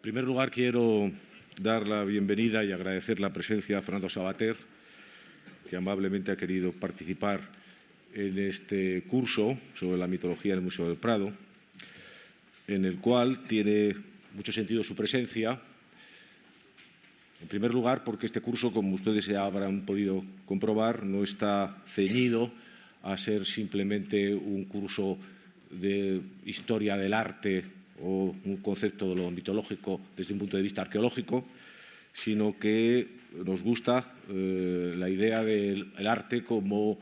primer lugar, quiero dar la bienvenida y agradecer la presencia a Fernando Savater, que amablemente ha querido participar en este curso sobre la mitología del Museo del Prado, en el cual tiene mucho sentido su presencia. En primer lugar, porque este curso, como ustedes ya habrán podido comprobar, no está ceñido a ser simplemente un curso de historia del arte o un concepto de lo mitológico desde un punto de vista arqueológico, sino que nos gusta la idea del arte como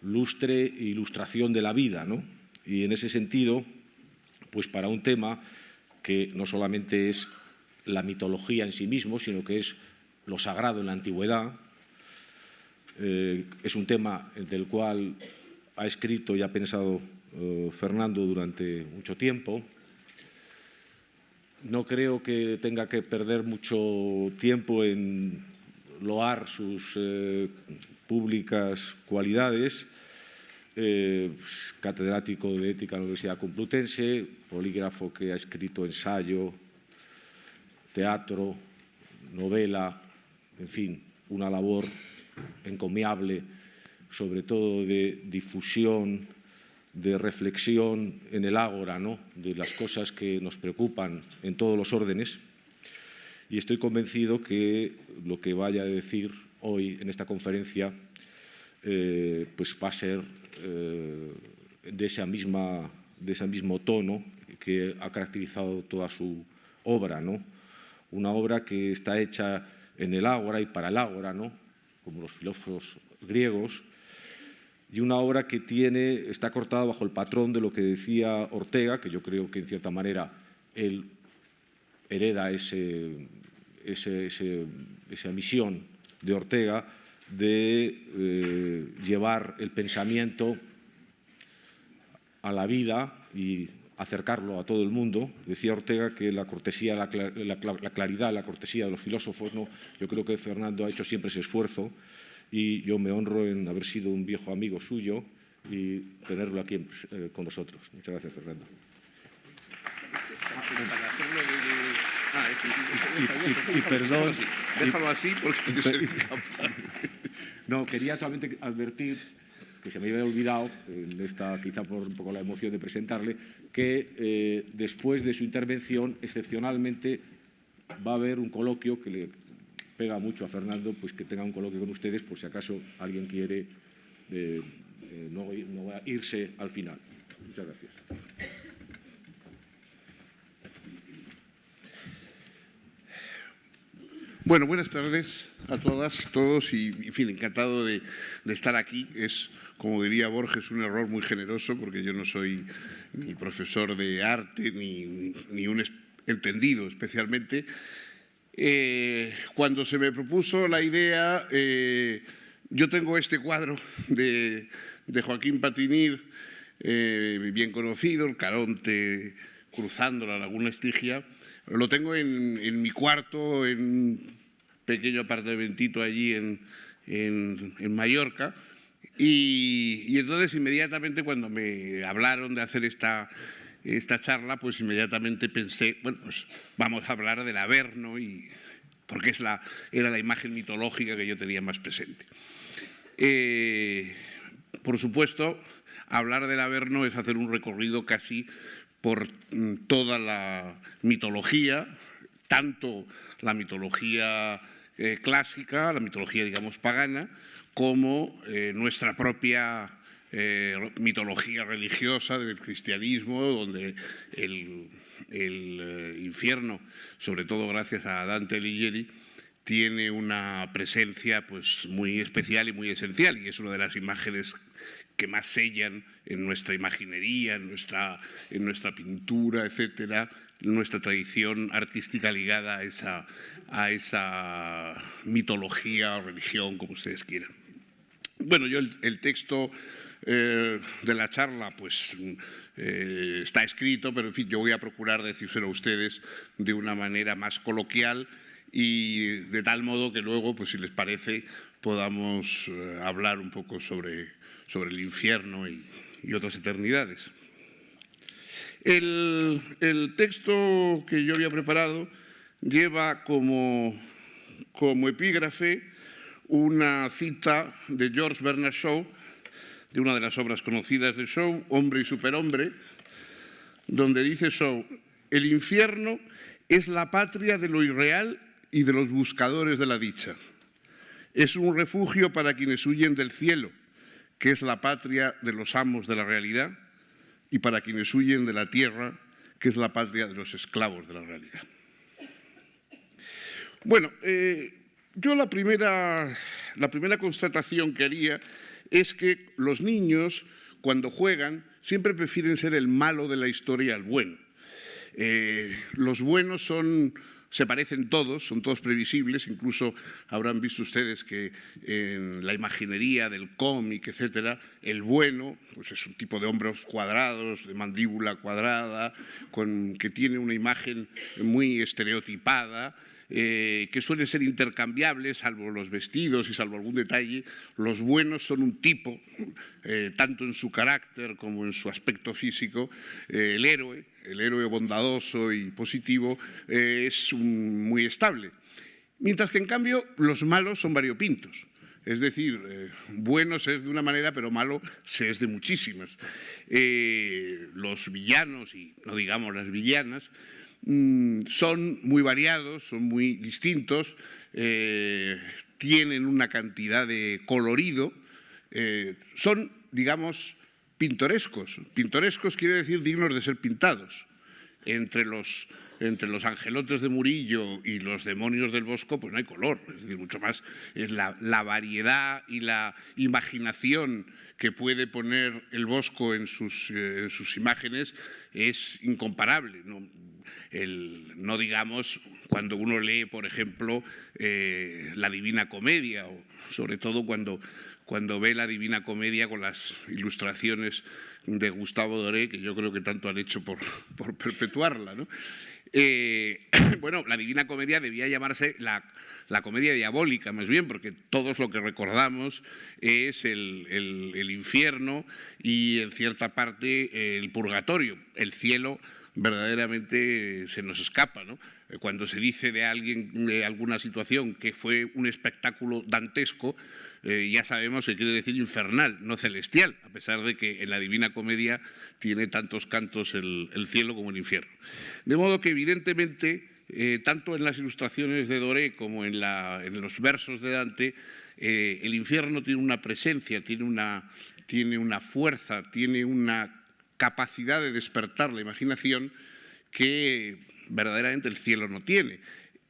lustre e ilustración de la vida, ¿no? Y en ese sentido, pues para un tema que no solamente es la mitología en sí mismo, sino que es lo sagrado en la antigüedad, es un tema del cual ha escrito y ha pensado Fernando durante mucho tiempo. No creo que tenga que perder mucho tiempo en loar sus públicas cualidades. Catedrático de Ética en la Universidad Complutense, polígrafo que ha escrito ensayo, teatro, novela, en fin, una labor encomiable, sobre todo de difusión, de reflexión en el ágora, ¿no?, de las cosas que nos preocupan en todos los órdenes. Y estoy convencido que lo que vaya a decir hoy en esta conferencia pues va a ser de ese mismo tono que ha caracterizado toda su obra, ¿no? Una obra que está hecha en el ágora y para el ágora, ¿no?, como los filósofos griegos, y una obra que está cortada bajo el patrón de lo que decía Ortega, que yo creo que en cierta manera él hereda esa misión de Ortega de llevar el pensamiento a la vida y acercarlo a todo el mundo. Decía Ortega que la cortesía, la claridad, la cortesía de los filósofos, ¿no? Yo creo que Fernando ha hecho siempre ese esfuerzo y yo me honro en haber sido un viejo amigo suyo y tenerlo aquí con nosotros. Muchas gracias, Fernando. Y perdón. Déjalo así porque yo soy incapaz. No, quería solamente advertir, que se me había olvidado, quizá por un poco la emoción de presentarle, que después de su intervención, excepcionalmente, va a haber un coloquio que le pega mucho a Fernando, pues que tenga un coloquio con ustedes, por si acaso alguien quiere no irse al final. Muchas gracias. Bueno, buenas tardes a todas, todos y, en fin, encantado de estar aquí. Es, como diría Borges, un error muy generoso porque yo no soy ni profesor de arte ni un entendido especialmente. Cuando se me propuso la idea, yo tengo este cuadro de Joaquín Patinir, bien conocido, el Caronte cruzando la Laguna Estigia. Lo tengo en mi cuarto, en un pequeño apartamentito allí en Mallorca. Y entonces, inmediatamente, cuando me hablaron de hacer esta charla, pues inmediatamente pensé, bueno, pues vamos a hablar del Averno, porque era la imagen mitológica que yo tenía más presente. Por supuesto, hablar del Averno es hacer un recorrido casi por toda la mitología, tanto la mitología clásica, la mitología, digamos, pagana, como nuestra propia mitología religiosa del cristianismo, donde el infierno, sobre todo gracias a Dante Alighieri, tiene una presencia pues muy especial y muy esencial, y es una de las imágenes que más sellan en nuestra imaginería, en nuestra pintura, etcétera, nuestra tradición artística ligada a esa mitología o religión, como ustedes quieran. Bueno, yo el texto de la charla pues está escrito, pero en fin, yo voy a procurar decírselo a ustedes de una manera más coloquial y de tal modo que luego, pues si les parece, podamos hablar un poco sobre el infierno y otras eternidades. El texto que yo había preparado lleva como epígrafe una cita de George Bernard Shaw, de una de las obras conocidas de Shaw, Hombre y Superhombre, donde dice Shaw: el infierno es la patria de lo irreal y de los buscadores de la dicha. Es un refugio para quienes huyen del cielo, que es la patria de los amos de la realidad, y para quienes huyen de la tierra, que es la patria de los esclavos de la realidad. Bueno, yo la primera constatación que haría es que los niños, cuando juegan, siempre prefieren ser el malo de la historia al bueno. Los buenos se parecen todos, son todos previsibles, incluso habrán visto ustedes que en la imaginería del cómic, etcétera, el bueno pues es un tipo de hombros cuadrados, de mandíbula cuadrada, que tiene una imagen muy estereotipada, que suelen ser intercambiables, salvo los vestidos y salvo algún detalle. Los buenos son un tipo, tanto en su carácter como en su aspecto físico. El héroe bondadoso y positivo es muy estable. Mientras que, en cambio, los malos son variopintos. Es decir, bueno se es de una manera, pero malo se es de muchísimas. Los villanos, y no digamos las villanas, son muy variados, son muy distintos, tienen una cantidad de colorido, son, digamos, pintorescos. Pintorescos quiere decir dignos de ser pintados. Entre los angelotes de Murillo y los demonios del Bosco, pues no hay color, es decir, mucho más es la variedad y la imaginación que puede poner el Bosco en sus imágenes es incomparable. No digamos cuando uno lee, por ejemplo, la Divina Comedia, o sobre todo cuando ve la Divina Comedia con las ilustraciones de Gustavo Doré, que yo creo que tanto han hecho por perpetuarla, ¿no? Bueno, la Divina Comedia debía llamarse la comedia diabólica, más bien, porque todos lo que recordamos es el infierno y, en cierta parte, el purgatorio. El cielo verdaderamente se nos escapa, ¿no? Cuando se dice de alguien, de alguna situación, que fue un espectáculo dantesco, ya sabemos que quiere decir infernal, no celestial, a pesar de que en la Divina Comedia tiene tantos cantos el cielo como el infierno. De modo que, evidentemente, tanto en las ilustraciones de Doré como en los versos de Dante, el infierno tiene una presencia, tiene una fuerza, tiene una capacidad de despertar la imaginación que verdaderamente el cielo no tiene.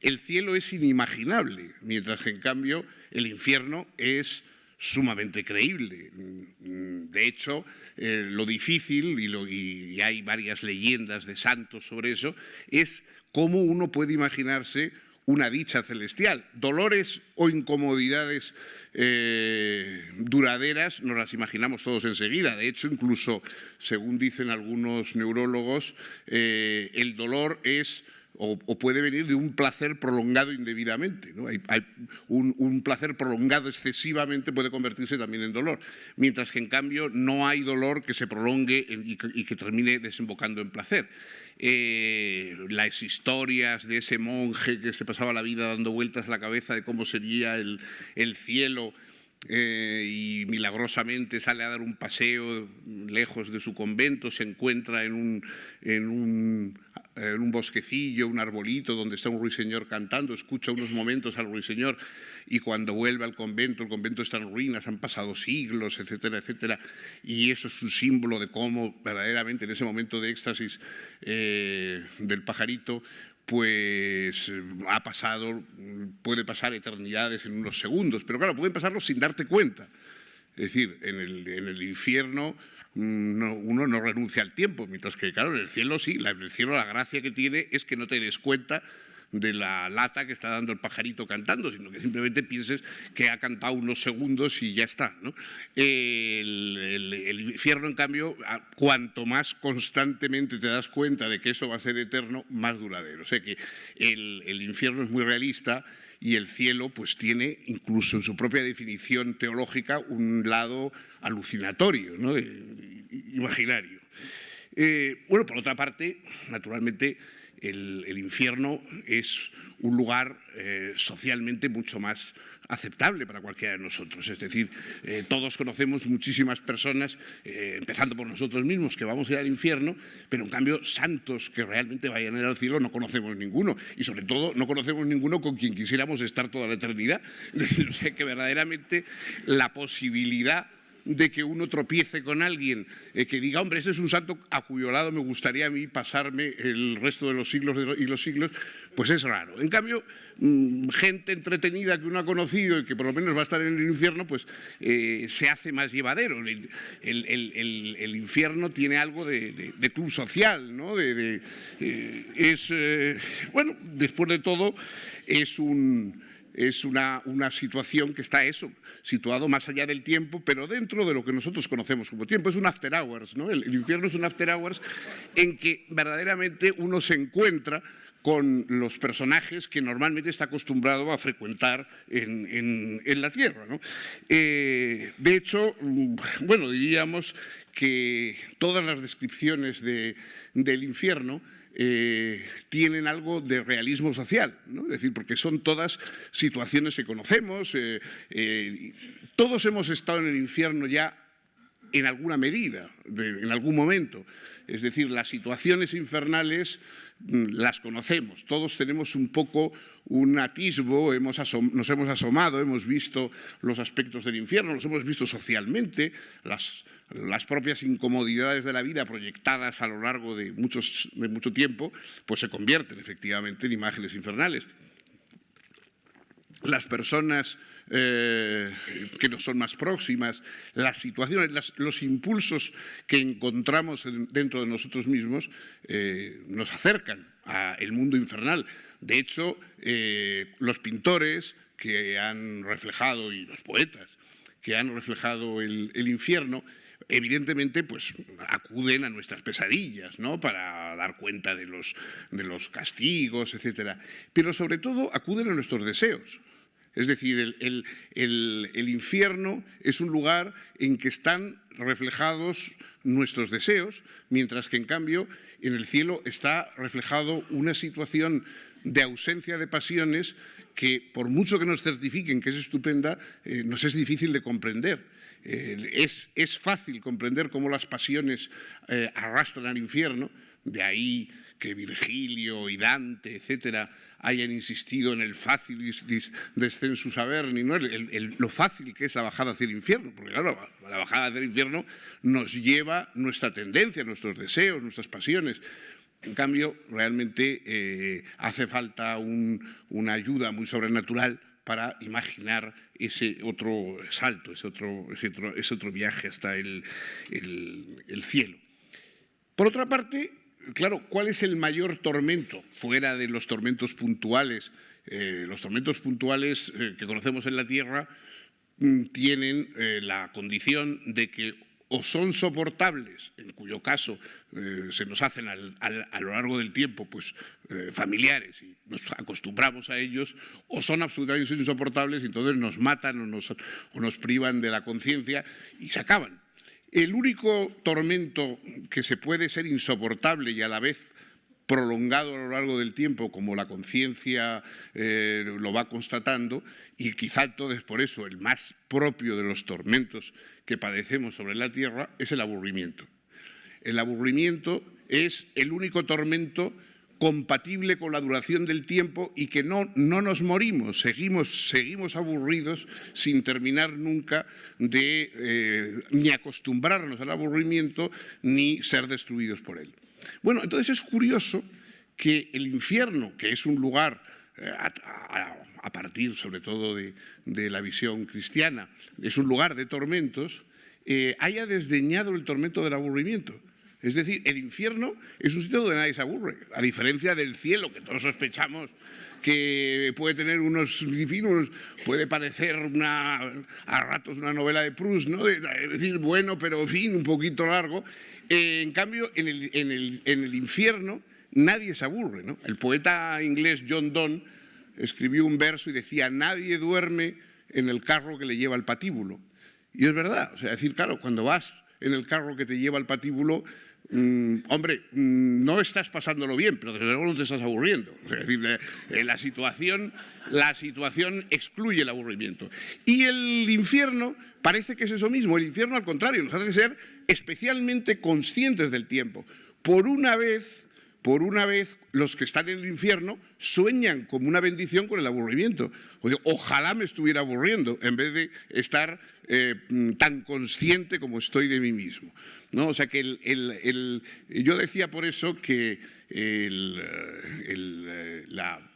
El cielo es inimaginable, mientras que, en cambio, el infierno es sumamente creíble. De hecho, lo difícil, y hay varias leyendas de santos sobre eso, es cómo uno puede imaginarse una dicha celestial. Dolores o incomodidades duraderas nos las imaginamos todos enseguida. De hecho, incluso, según dicen algunos neurólogos, el dolor es o puede venir de un placer prolongado indebidamente, ¿no? Un placer prolongado excesivamente puede convertirse también en dolor, mientras que, en cambio, no hay dolor que se prolongue y que termine desembocando en placer. Las historias de ese monje que se pasaba la vida dando vueltas a la cabeza de cómo sería el cielo, y milagrosamente sale a dar un paseo lejos de su convento, se encuentra en un bosquecillo, un arbolito donde está un ruiseñor cantando, escucha unos momentos al ruiseñor, y cuando vuelve al convento, el convento está en ruinas, han pasado siglos, etcétera, etcétera, y eso es un símbolo de cómo verdaderamente en ese momento de éxtasis del pajarito, pues puede pasar eternidades en unos segundos, pero claro, pueden pasarlo sin darte cuenta. Es decir, en el infierno uno no renuncia al tiempo, mientras que, claro, en el cielo sí, en el cielo la gracia que tiene es que no te des cuenta de la lata que está dando el pajarito cantando, sino que simplemente pienses que ha cantado unos segundos y ya está, ¿no? El infierno, en cambio, cuanto más constantemente te das cuenta de que eso va a ser eterno, más duradero. O sea que el infierno es muy realista y el cielo pues tiene, incluso en su propia definición teológica, un lado alucinatorio, ¿no? Imaginario. Bueno, por otra parte, naturalmente, el infierno es un lugar socialmente mucho más aceptable para cualquiera de nosotros. Es decir, todos conocemos muchísimas personas, empezando por nosotros mismos, que vamos a ir al infierno, pero en cambio santos que realmente vayan a ir al cielo no conocemos ninguno, y sobre todo no conocemos ninguno con quien quisiéramos estar toda la eternidad. Es decir, o sea que verdaderamente la posibilidad de que uno tropiece con alguien que diga, hombre, ese es un santo a cuyo lado me gustaría a mí pasarme el resto de los siglos y los siglos, pues es raro. En cambio, gente entretenida que uno ha conocido y que por lo menos va a estar en el infierno, pues se hace más llevadero. El infierno tiene algo de club social, ¿no? Bueno, después de todo, es una situación que está situado más allá del tiempo, pero dentro de lo que nosotros conocemos como tiempo. Es un after hours, ¿no? El infierno es un after hours en que verdaderamente uno se encuentra con los personajes que normalmente está acostumbrado a frecuentar en la Tierra, ¿no? De hecho, bueno, diríamos que todas las descripciones del infierno tienen algo de realismo social, ¿no? Es decir, porque son todas situaciones que conocemos, todos hemos estado en el infierno ya en alguna medida, en algún momento. Es decir, las situaciones infernales las conocemos, todos tenemos un poco un atisbo, nos hemos asomado, hemos visto los aspectos del infierno, los hemos visto socialmente, las propias incomodidades de la vida proyectadas a lo largo de mucho tiempo, pues se convierten efectivamente en imágenes infernales. Las personas que nos son más próximas, las situaciones, los impulsos que encontramos dentro de nosotros mismos nos acercan al mundo infernal. De hecho, los pintores que han reflejado, y los poetas que han reflejado el infierno, evidentemente pues acuden a nuestras pesadillas, ¿no? Para dar cuenta de los castigos, etcétera. Pero sobre todo acuden a nuestros deseos. Es decir, el infierno es un lugar en que están reflejados nuestros deseos, mientras que en cambio en el cielo está reflejado una situación de ausencia de pasiones que, por mucho que nos certifiquen que es estupenda, nos es difícil de comprender. Es fácil comprender cómo las pasiones arrastran al infierno, de ahí que Virgilio y Dante, etcétera, hayan insistido en el facilis descensus Averni, ¿no? Lo fácil que es la bajada hacia el infierno, porque claro, la bajada hacia el infierno nos lleva nuestra tendencia, nuestros deseos, nuestras pasiones. En cambio, realmente hace falta una ayuda muy sobrenatural para imaginar ese otro salto, ese otro viaje hasta el cielo. Por otra parte, claro, ¿cuál es el mayor tormento fuera de los tormentos puntuales? Los tormentos puntuales que conocemos en la Tierra tienen la condición de que o son soportables, en cuyo caso se nos hacen a lo largo del tiempo pues, familiares y nos acostumbramos a ellos, o son absolutamente insoportables y entonces nos matan o nos privan de la conciencia y se acaban. El único tormento que se puede ser insoportable y a la vez prolongado a lo largo del tiempo, como la conciencia lo va constatando, y quizá entonces por eso el más propio de los tormentos que padecemos sobre la Tierra es el aburrimiento. El aburrimiento es el único tormento compatible con la duración del tiempo y que no nos morimos, seguimos aburridos sin terminar nunca de ni acostumbrarnos al aburrimiento ni ser destruidos por él. Bueno, entonces es curioso que el infierno, que es un lugar, a partir sobre todo de la visión cristiana, es un lugar de tormentos, haya desdeñado el tormento del aburrimiento. Es decir, el infierno es un sitio donde nadie se aburre, a diferencia del cielo, que todos sospechamos que puede tener puede parecer a ratos una novela de Proust, ¿no? Es decir, bueno, pero en fin, un poquito largo. En cambio, en el infierno nadie se aburre, ¿no? El poeta inglés John Donne escribió un verso y decía: nadie duerme en el carro que le lleva el patíbulo. Y es verdad, o sea, decir, claro, cuando vas en el carro que te lleva el patíbulo, hombre, no estás pasándolo bien, pero desde luego no te estás aburriendo. Es decir, la situación excluye el aburrimiento. Y el infierno parece que es eso mismo. El infierno, al contrario, nos hace ser especialmente conscientes del tiempo. Por una vez, los que están en el infierno sueñan como una bendición con el aburrimiento. Ojalá me estuviera aburriendo en vez de estar tan consciente como estoy de mí mismo, ¿no? O sea que yo decía por eso que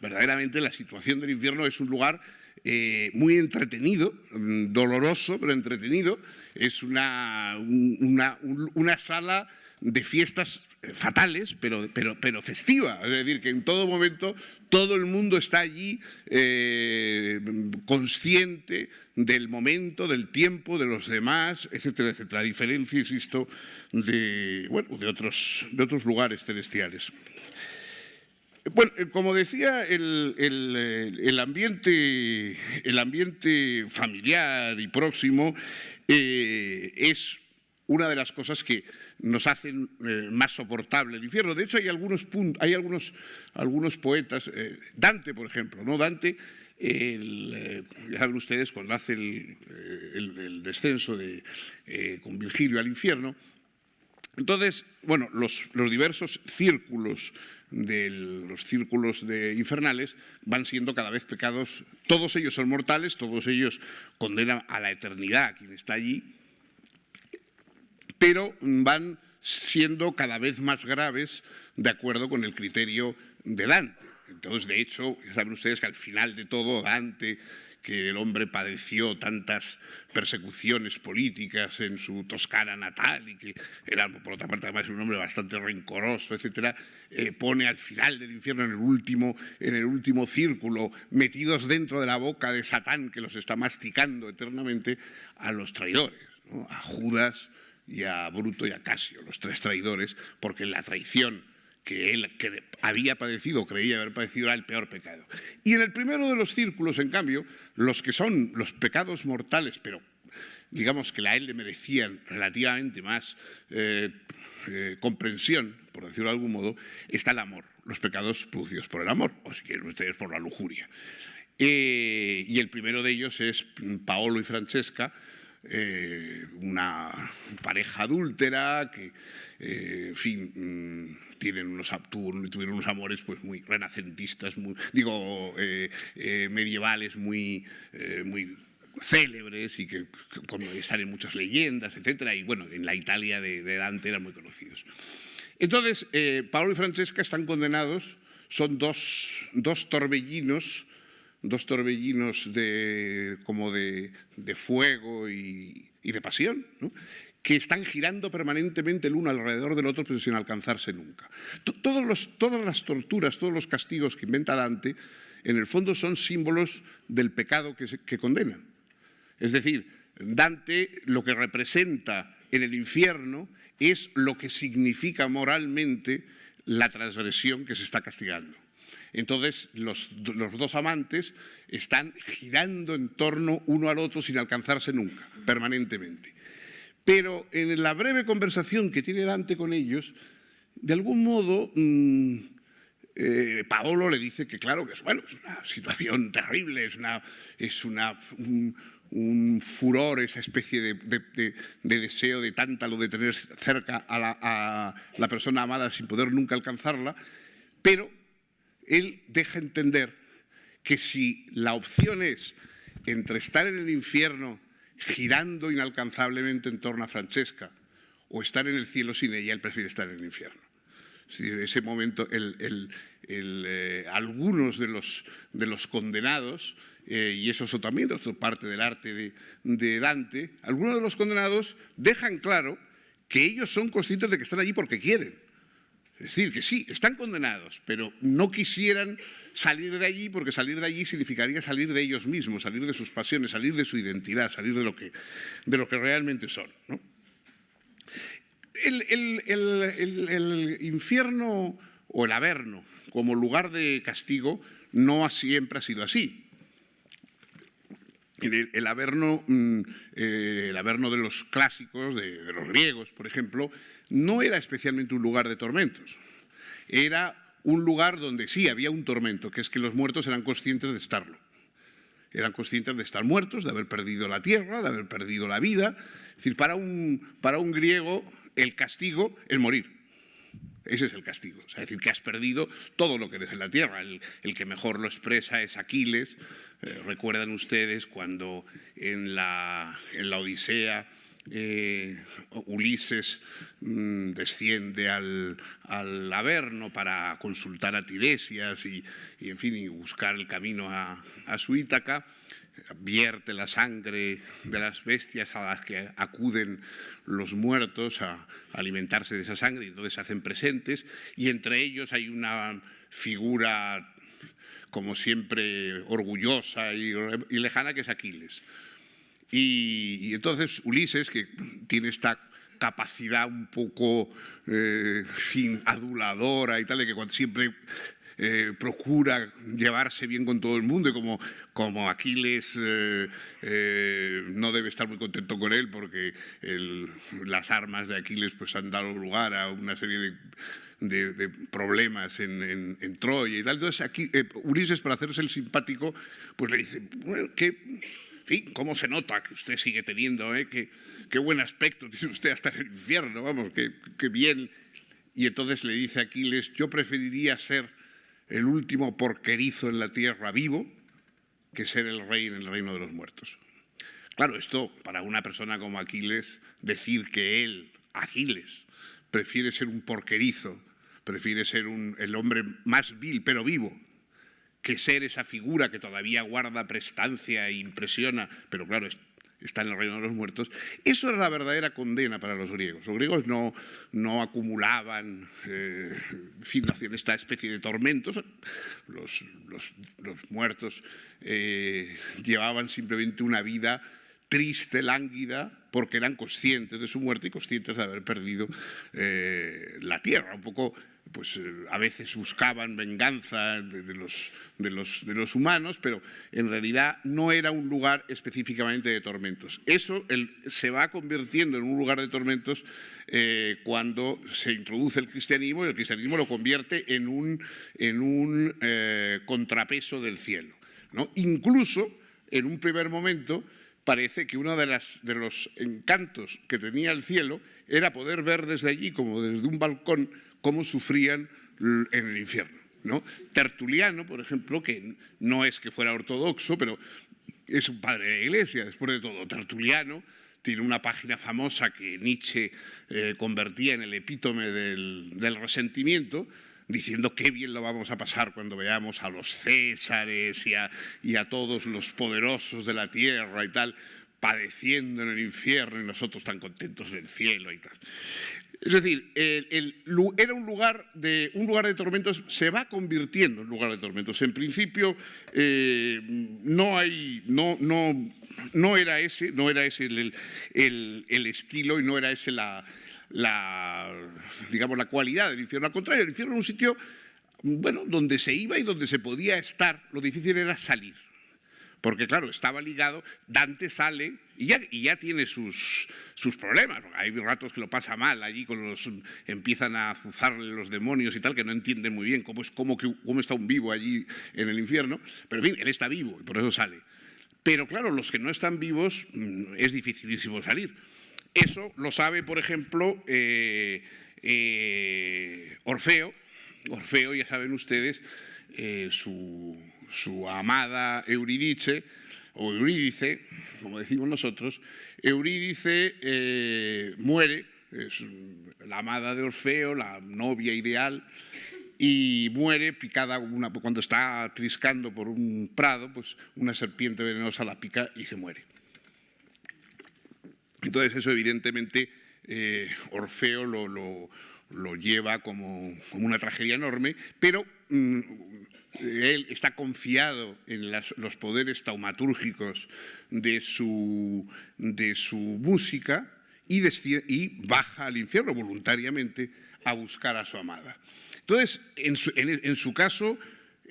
verdaderamente la situación del infierno es un lugar muy entretenido, doloroso pero entretenido. Es una sala de fiestas fatales, pero festiva. Es decir, que en todo momento todo el mundo está allí consciente del momento, del tiempo, de los demás, etcétera, etcétera. A diferencia, insisto, de otros lugares celestiales. Bueno, como decía, el ambiente familiar y próximo es una de las cosas que nos hacen más soportable el infierno. De hecho, hay algunos poetas, Dante, por ejemplo, ¿no? Dante, ya saben ustedes, cuando hace el descenso con Virgilio al infierno, entonces, bueno, los diversos círculos infernales van siendo cada vez pecados. Todos ellos son mortales, todos ellos condenan a la eternidad a quien está allí, pero van siendo cada vez más graves de acuerdo con el criterio de Dante. Entonces, de hecho, saben ustedes que al final de todo, Dante, que el hombre padeció tantas persecuciones políticas en su Toscana natal y que era, por otra parte, además un hombre bastante rencoroso, etcétera, pone al final del infierno, en el último círculo, metidos dentro de la boca de Satán, que los está masticando eternamente, a los traidores, ¿no? A Judas y a Bruto y a Casio, los tres traidores, porque la traición que él había padecido, creía haber padecido, era el peor pecado. Y en el primero de los círculos, en cambio, los que son los pecados mortales, pero digamos que a él le merecían relativamente más comprensión, por decirlo de algún modo, está el amor, los pecados producidos por el amor, o si quieren ustedes, por la lujuria. Y el primero de ellos es Paolo y Francesca, una pareja adúltera que, en fin, tuvieron unos amores pues muy renacentistas, medievales, muy célebres y que están en muchas leyendas, etcétera. Y bueno, en la Italia de Dante eran muy conocidos. Entonces, Paolo y Francesca están condenados, son dos torbellinos de fuego y de pasión, ¿no? Que están girando permanentemente el uno alrededor del otro, pero sin alcanzarse nunca. Todas las torturas, todos los castigos que inventa Dante, en el fondo son símbolos del pecado que condenan. Es decir, Dante lo que representa en el infierno es lo que significa moralmente la transgresión que se está castigando. Entonces, los dos amantes están girando en torno uno al otro sin alcanzarse nunca, permanentemente. Pero en la breve conversación que tiene Dante con ellos, de algún modo, Paolo le dice que claro, que es una situación terrible, es un furor, esa especie de deseo de tántalo de tener cerca a la persona amada sin poder nunca alcanzarla, pero él deja entender que si la opción es entre estar en el infierno girando inalcanzablemente en torno a Francesca o estar en el cielo sin ella, él prefiere estar en el infierno. Es decir, en ese momento algunos de los condenados, y eso también es parte del arte de Dante, algunos de los condenados dejan claro que ellos son conscientes de que están allí porque quieren. Es decir, que sí, están condenados, pero no quisieran salir de allí porque salir de allí significaría salir de ellos mismos, salir de sus pasiones, salir de su identidad, salir de lo que realmente son, ¿no? El infierno o el averno como lugar de castigo no siempre ha sido así. El Averno de los clásicos, de los griegos, por ejemplo, no era especialmente un lugar de tormentos. Era un lugar donde sí había un tormento, que es que los muertos eran conscientes de estarlo. Eran conscientes de estar muertos, de haber perdido la tierra, de haber perdido la vida. Es decir, para un griego el castigo es morir. Ese es el castigo. Es decir, que has perdido todo lo que eres en la tierra. El que mejor lo expresa es Aquiles. Recuerdan ustedes cuando en la Odisea Ulises desciende al Averno para consultar a Tiresias y en fin, y buscar el camino a su Ítaca. Vierte la sangre de las bestias a las que acuden los muertos a alimentarse de esa sangre, y entonces se hacen presentes, y entre ellos hay una figura, como siempre, orgullosa y lejana, que es Aquiles. Y entonces Ulises, que tiene esta capacidad un poco aduladora y tal, de que siempre procura llevarse bien con todo el mundo, y como Aquiles no debe estar muy contento con él, porque las armas de Aquiles pues han dado lugar a una serie de problemas en Troya y tal. Entonces aquí Ulises, para hacerse el simpático, pues le dice, bueno, en fin, ¿cómo se nota que usted sigue teniendo, qué buen aspecto tiene usted hasta en el infierno, vamos, qué bien? Y entonces le dice a Aquiles, yo preferiría ser el último porquerizo en la tierra vivo que ser el rey en el reino de los muertos. Claro, esto para una persona como Aquiles, decir que él, Aquiles, prefiere ser un porquerizo, prefiere ser el hombre más vil pero vivo, que ser esa figura que todavía guarda prestancia e impresiona, pero claro, está en el reino de los muertos. Eso era la verdadera condena para los griegos. Los griegos no acumulaban, en fin, hacían esta especie de tormentos. Los muertos llevaban simplemente una vida triste, lánguida, porque eran conscientes de su muerte y conscientes de haber perdido la tierra. Un poco, pues a veces buscaban venganza de los humanos, pero en realidad no era un lugar específicamente de tormentos. Eso se va convirtiendo en un lugar de tormentos cuando se introduce el cristianismo, y el cristianismo lo convierte en un contrapeso del cielo, ¿no? Incluso, en un primer momento, parece que uno de los encantos que tenía el cielo era poder ver desde allí, como desde un balcón, cómo sufrían en el infierno, ¿no? Tertuliano, por ejemplo, que no es que fuera ortodoxo, pero es un padre de la Iglesia, después de todo. Tertuliano tiene una página famosa que Nietzsche convertía en el epítome del resentimiento, diciendo qué bien lo vamos a pasar cuando veamos a los Césares y a todos los poderosos de la tierra y tal, padeciendo en el infierno, y nosotros tan contentos en el cielo y tal. Es decir, era un lugar de tormentos, se va convirtiendo en lugar de tormentos. En principio no era ese el estilo, y no era ese digamos, la cualidad del infierno. Al contrario, el infierno era un sitio, bueno, donde se iba y donde se podía estar. Lo difícil era salir, porque claro, estaba ligado. Dante sale y ya tiene sus problemas. Hay ratos que lo pasa mal allí, empiezan a azuzarle los demonios y tal, que no entienden muy bien cómo está un vivo allí en el infierno. Pero en fin, él está vivo y por eso sale. Pero claro, los que no están vivos es dificilísimo salir. Eso lo sabe, por ejemplo, Orfeo. Orfeo, ya saben ustedes, su amada Eurídice, o Eurídice, como decimos nosotros. Eurídice muere, es la amada de Orfeo, la novia ideal, y muere picada cuando está triscando por un prado, pues una serpiente venenosa la pica y se muere. Entonces eso evidentemente Orfeo lo lleva como una tragedia enorme, pero él está confiado en los poderes taumatúrgicos de su música, y baja al infierno voluntariamente a buscar a su amada. Entonces, en su caso,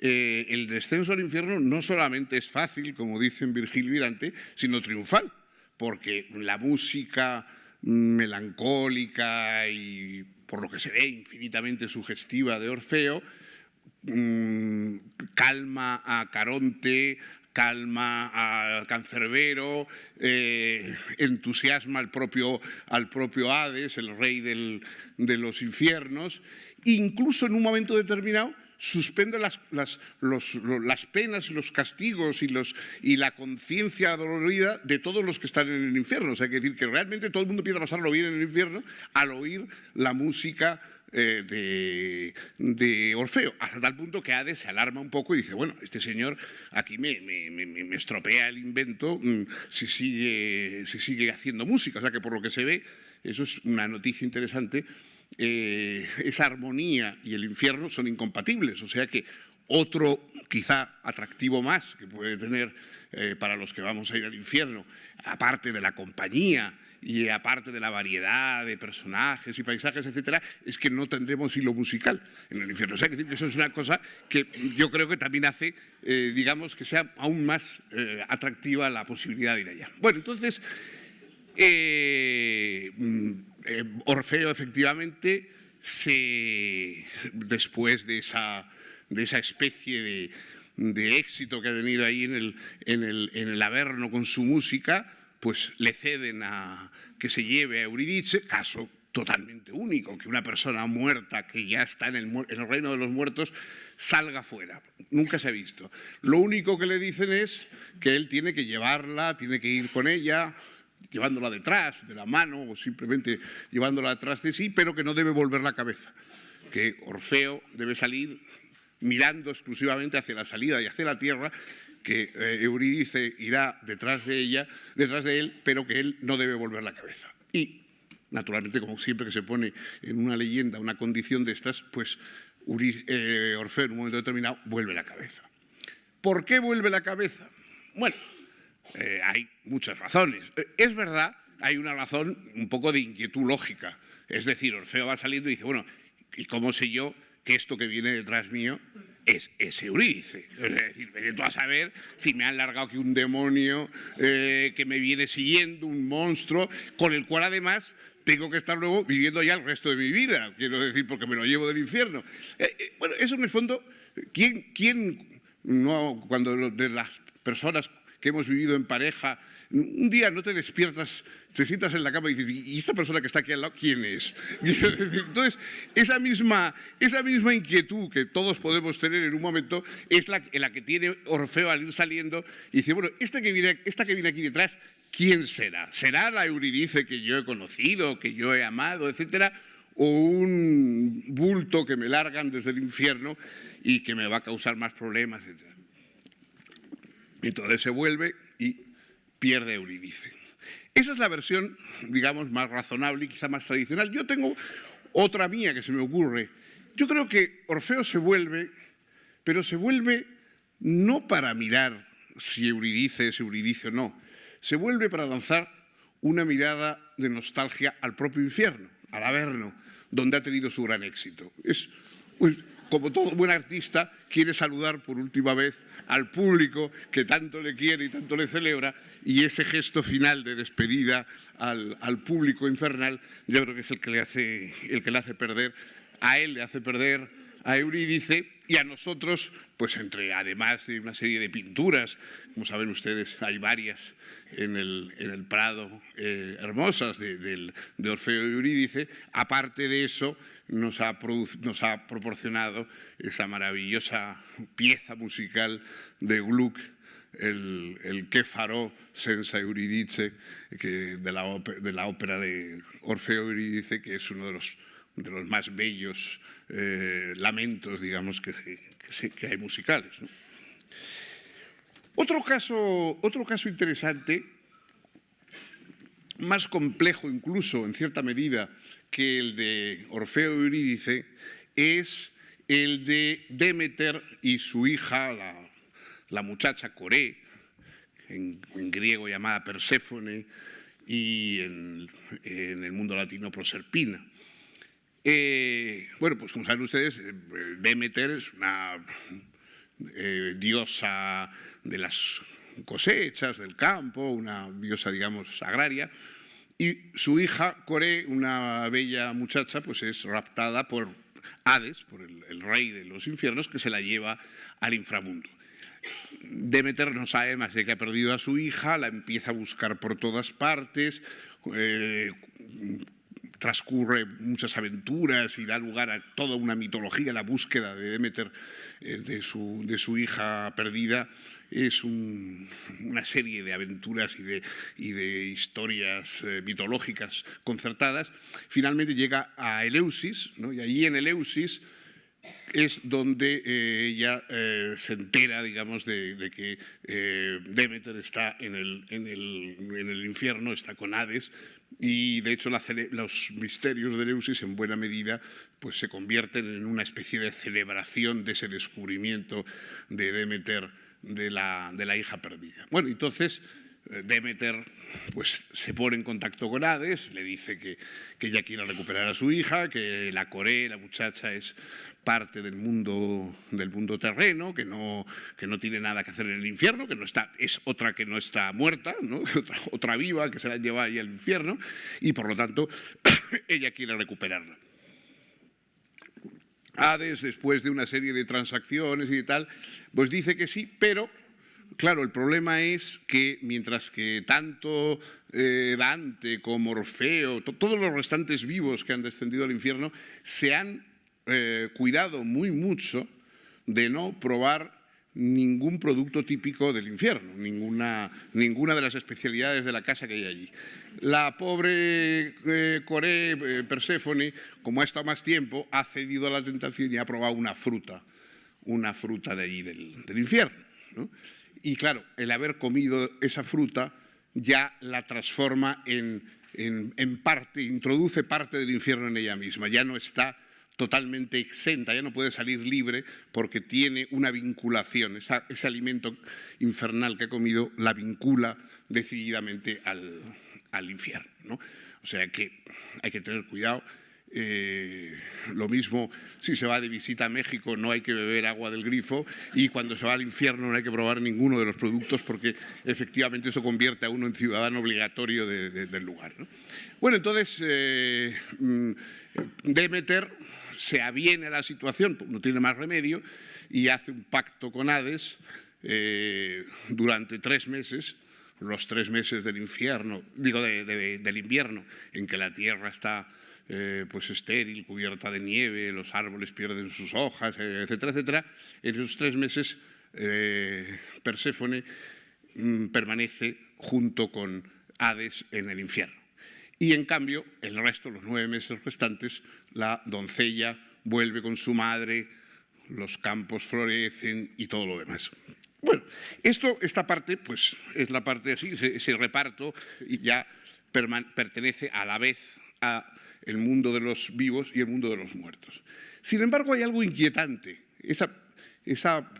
el descenso al infierno no solamente es fácil, como dicen Virgilio y Dante, sino triunfal, porque la música melancólica y, por lo que se ve, infinitamente sugestiva de Orfeo, calma a Caronte, calma a Cancerbero, entusiasma al propio Hades, el rey de los infiernos, incluso en un momento determinado suspende las penas y los castigos y la conciencia dolorida de todos los que están en el infierno. O sea, hay que decir que realmente todo el mundo empieza a pasarlo bien en el infierno al oír la música de Orfeo, hasta tal punto que Hades se alarma un poco y dice, bueno, este señor aquí me estropea el invento si sigue haciendo música. O sea, que por lo que se ve, eso es una noticia interesante. Esa armonía y el infierno son incompatibles, o sea que otro quizá atractivo más que puede tener para los que vamos a ir al infierno, aparte de la compañía y aparte de la variedad de personajes y paisajes, etcétera, es que no tendremos hilo musical en el infierno. O sea, que eso es una cosa que yo creo que también hace, digamos, que sea aún más atractiva la posibilidad de ir allá. Bueno, entonces Orfeo, efectivamente, después de esa especie de éxito que ha tenido ahí en el Averno con su música, pues le ceden a que se lleve a Eurídice, caso totalmente único, que una persona muerta que ya está en el reino de los muertos salga fuera. Nunca se ha visto. Lo único que le dicen es que él tiene que llevarla, tiene que ir con ella, llevándola detrás, de la mano, o simplemente llevándola detrás de sí, pero que no debe volver la cabeza, que Orfeo debe salir mirando exclusivamente hacia la salida y hacia la tierra, que Eurídice irá detrás de él, pero que él no debe volver la cabeza. Y, naturalmente, como siempre que se pone en una leyenda una condición de estas, pues Orfeo en un momento determinado vuelve la cabeza. ¿Por qué vuelve la cabeza? Bueno, hay muchas razones. Es verdad, hay una razón un poco de inquietud lógica. Es decir, Orfeo va saliendo y dice, bueno, ¿y cómo sé yo que esto que viene detrás mío es Eurídice? Es decir, vete tú a saber si me han largado aquí un demonio que me viene siguiendo, un monstruo, con el cual además tengo que estar luego viviendo ya el resto de mi vida, quiero decir, porque me lo llevo del infierno. Bueno, eso en el fondo, ¿quién no, cuando de las personas que hemos vivido en pareja, un día no te despiertas, te sientas en la cama y dices, ¿y esta persona que está aquí al lado, quién es? Entonces, esa misma inquietud que todos podemos tener en un momento es la que tiene Orfeo al ir saliendo y dice, bueno, esta que viene aquí detrás, ¿quién será? ¿Será la Eurídice que yo he conocido, que yo he amado, etcétera? ¿O un bulto que me largan desde el infierno y que me va a causar más problemas, etcétera? Entonces se vuelve y pierde Eurídice. Esa es la versión, digamos, más razonable y quizá más tradicional. Yo tengo otra mía que se me ocurre. Yo creo que Orfeo se vuelve, pero se vuelve no para mirar si Eurídice es Eurídice o no. Se vuelve para lanzar una mirada de nostalgia al propio infierno, al Averno, donde ha tenido su gran éxito. Como todo buen artista, quiere saludar por última vez al público que tanto le quiere y tanto le celebra, y ese gesto final de despedida al público infernal, yo creo que es el que le hace perder, a él le hace perder a Eurídice, y a nosotros, pues además de una serie de pinturas, como saben ustedes, hay varias en el Prado hermosas de Orfeo y Eurídice. Aparte de eso, nos ha proporcionado esa maravillosa pieza musical de Gluck, el Che farò senza Eurídice, de la ópera de Orfeo y Eurídice, que es uno de los más bellos lamentos, digamos, que hay musicales, ¿no? Otro caso interesante, más complejo incluso en cierta medida que el de Orfeo y Eurídice, es el de Demeter y su hija, la muchacha Coré, en griego llamada Perséfone y en el mundo latino Proserpina. Bueno, pues como saben ustedes, Demeter es una diosa de las cosechas, del campo, una diosa, digamos, agraria, y su hija Coré, una bella muchacha, pues es raptada por Hades, por el rey de los infiernos, que se la lleva al inframundo. Demeter no sabe más de que ha perdido a su hija, la empieza a buscar por todas partes, transcurre muchas aventuras y da lugar a toda una mitología. La búsqueda de Demeter de su hija perdida es una serie de aventuras y de historias mitológicas concertadas. Finalmente llega a Eleusis, ¿no? Y allí en Eleusis es donde ella se entera, digamos, de que Demeter está en el infierno, está con Hades, y de hecho los misterios de Eleusis en buena medida pues se convierten en una especie de celebración de ese descubrimiento de Demeter de la hija perdida. Bueno, entonces Demeter pues se pone en contacto con Hades, le dice que ella quiere recuperar a su hija, que la Coré, la muchacha, es parte del mundo terreno, que no tiene nada que hacer en el infierno, que no está, es otra que no está muerta, ¿no? otra viva que se la lleva ahí al infierno, y por lo tanto ella quiere recuperarla. Hades, después de una serie de transacciones y tal, pues dice que sí, pero claro, el problema es que mientras que tanto Dante como Orfeo, todos los restantes vivos que han descendido al infierno, se han cuidado muy mucho de no probar ningún producto típico del infierno, ninguna de las especialidades de la casa que hay allí. La pobre Coré, Perséfone, como ha estado más tiempo, ha cedido a la tentación y ha probado una fruta de allí del infierno, ¿no? Y claro, el haber comido esa fruta ya la transforma en parte, introduce parte del infierno en ella misma, ya no está totalmente exenta, ya no puede salir libre porque tiene una vinculación, ese alimento infernal que ha comido la vincula decididamente al infierno, ¿no? O sea que hay que tener cuidado. Lo mismo, si se va de visita a México no hay que beber agua del grifo, y cuando se va al infierno no hay que probar ninguno de los productos, porque efectivamente eso convierte a uno en ciudadano obligatorio del lugar, ¿no? Bueno, entonces Demeter se aviene a la situación, no tiene más remedio, y hace un pacto con Hades durante 3 meses, los 3 meses del infierno, del invierno, en que la tierra está pues estéril, cubierta de nieve, los árboles pierden sus hojas, etcétera, etcétera. En esos 3 meses Perséfone permanece junto con Hades en el infierno. Y en cambio, el resto, los 9 meses restantes, la doncella vuelve con su madre, los campos florecen y todo lo demás. Bueno, esta parte pues es la parte así, ese reparto, y ya pertenece a la vez a el mundo de los vivos y el mundo de los muertos. Sin embargo, hay algo inquietante. Esa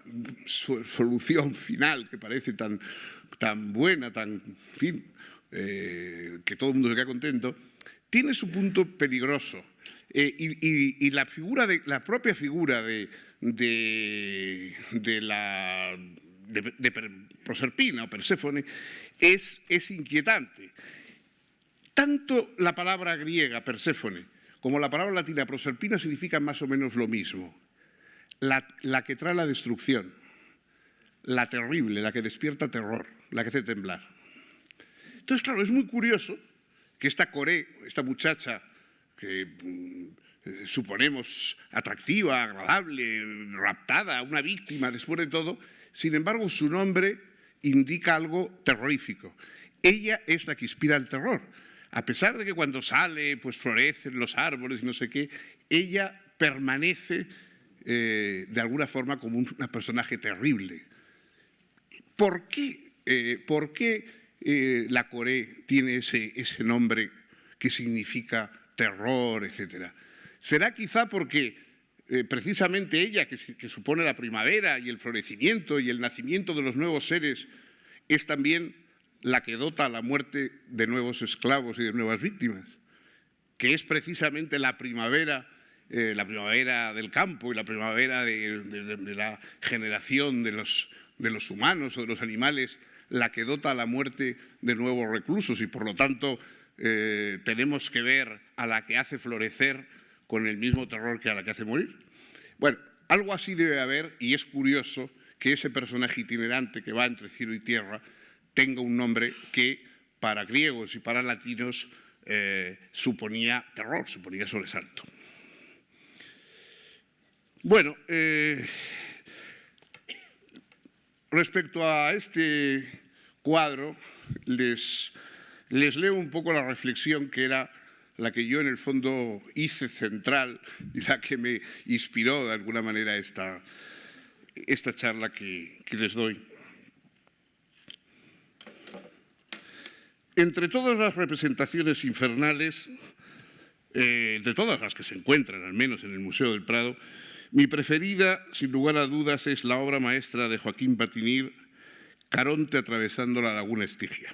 solución final que parece tan buena, en fin, que todo el mundo se queda contento, tiene su punto peligroso. Y la propia figura de Proserpina o Perséfone es inquietante. Tanto la palabra griega Perséfone como la palabra latina Proserpina significan más o menos lo mismo. La que trae la destrucción, la terrible, la que despierta terror, la que hace temblar. Entonces, claro, es muy curioso que esta Coré, esta muchacha que suponemos atractiva, agradable, raptada, una víctima después de todo, sin embargo su nombre indica algo terrorífico. Ella es la que inspira el terror. A pesar de que cuando sale pues florecen los árboles y no sé qué, ella permanece de alguna forma como un personaje terrible. ¿Por qué la Coré tiene ese nombre que significa terror, etcétera? ¿Será quizá porque precisamente ella, que supone la primavera y el florecimiento y el nacimiento de los nuevos seres, es también la que dota a la muerte de nuevos esclavos y de nuevas víctimas? Que es precisamente la primavera la primavera del campo y la primavera de la generación de los humanos o de los animales, la que dota a la muerte de nuevos reclusos y, por lo tanto, tenemos que ver a la que hace florecer con el mismo terror que a la que hace morir. Bueno, algo así debe haber, y es curioso que ese personaje itinerante que va entre cielo y tierra tenga un nombre que para griegos y para latinos suponía terror, suponía sobresalto. Bueno, respecto a este cuadro, les leo un poco la reflexión que era la que yo en el fondo hice central y la que me inspiró de alguna manera esta charla que les doy. Entre todas las representaciones infernales, entre todas las que se encuentran, al menos en el Museo del Prado, mi preferida, sin lugar a dudas, es la obra maestra de Joaquín Patinir, Caronte atravesando la laguna Estigia.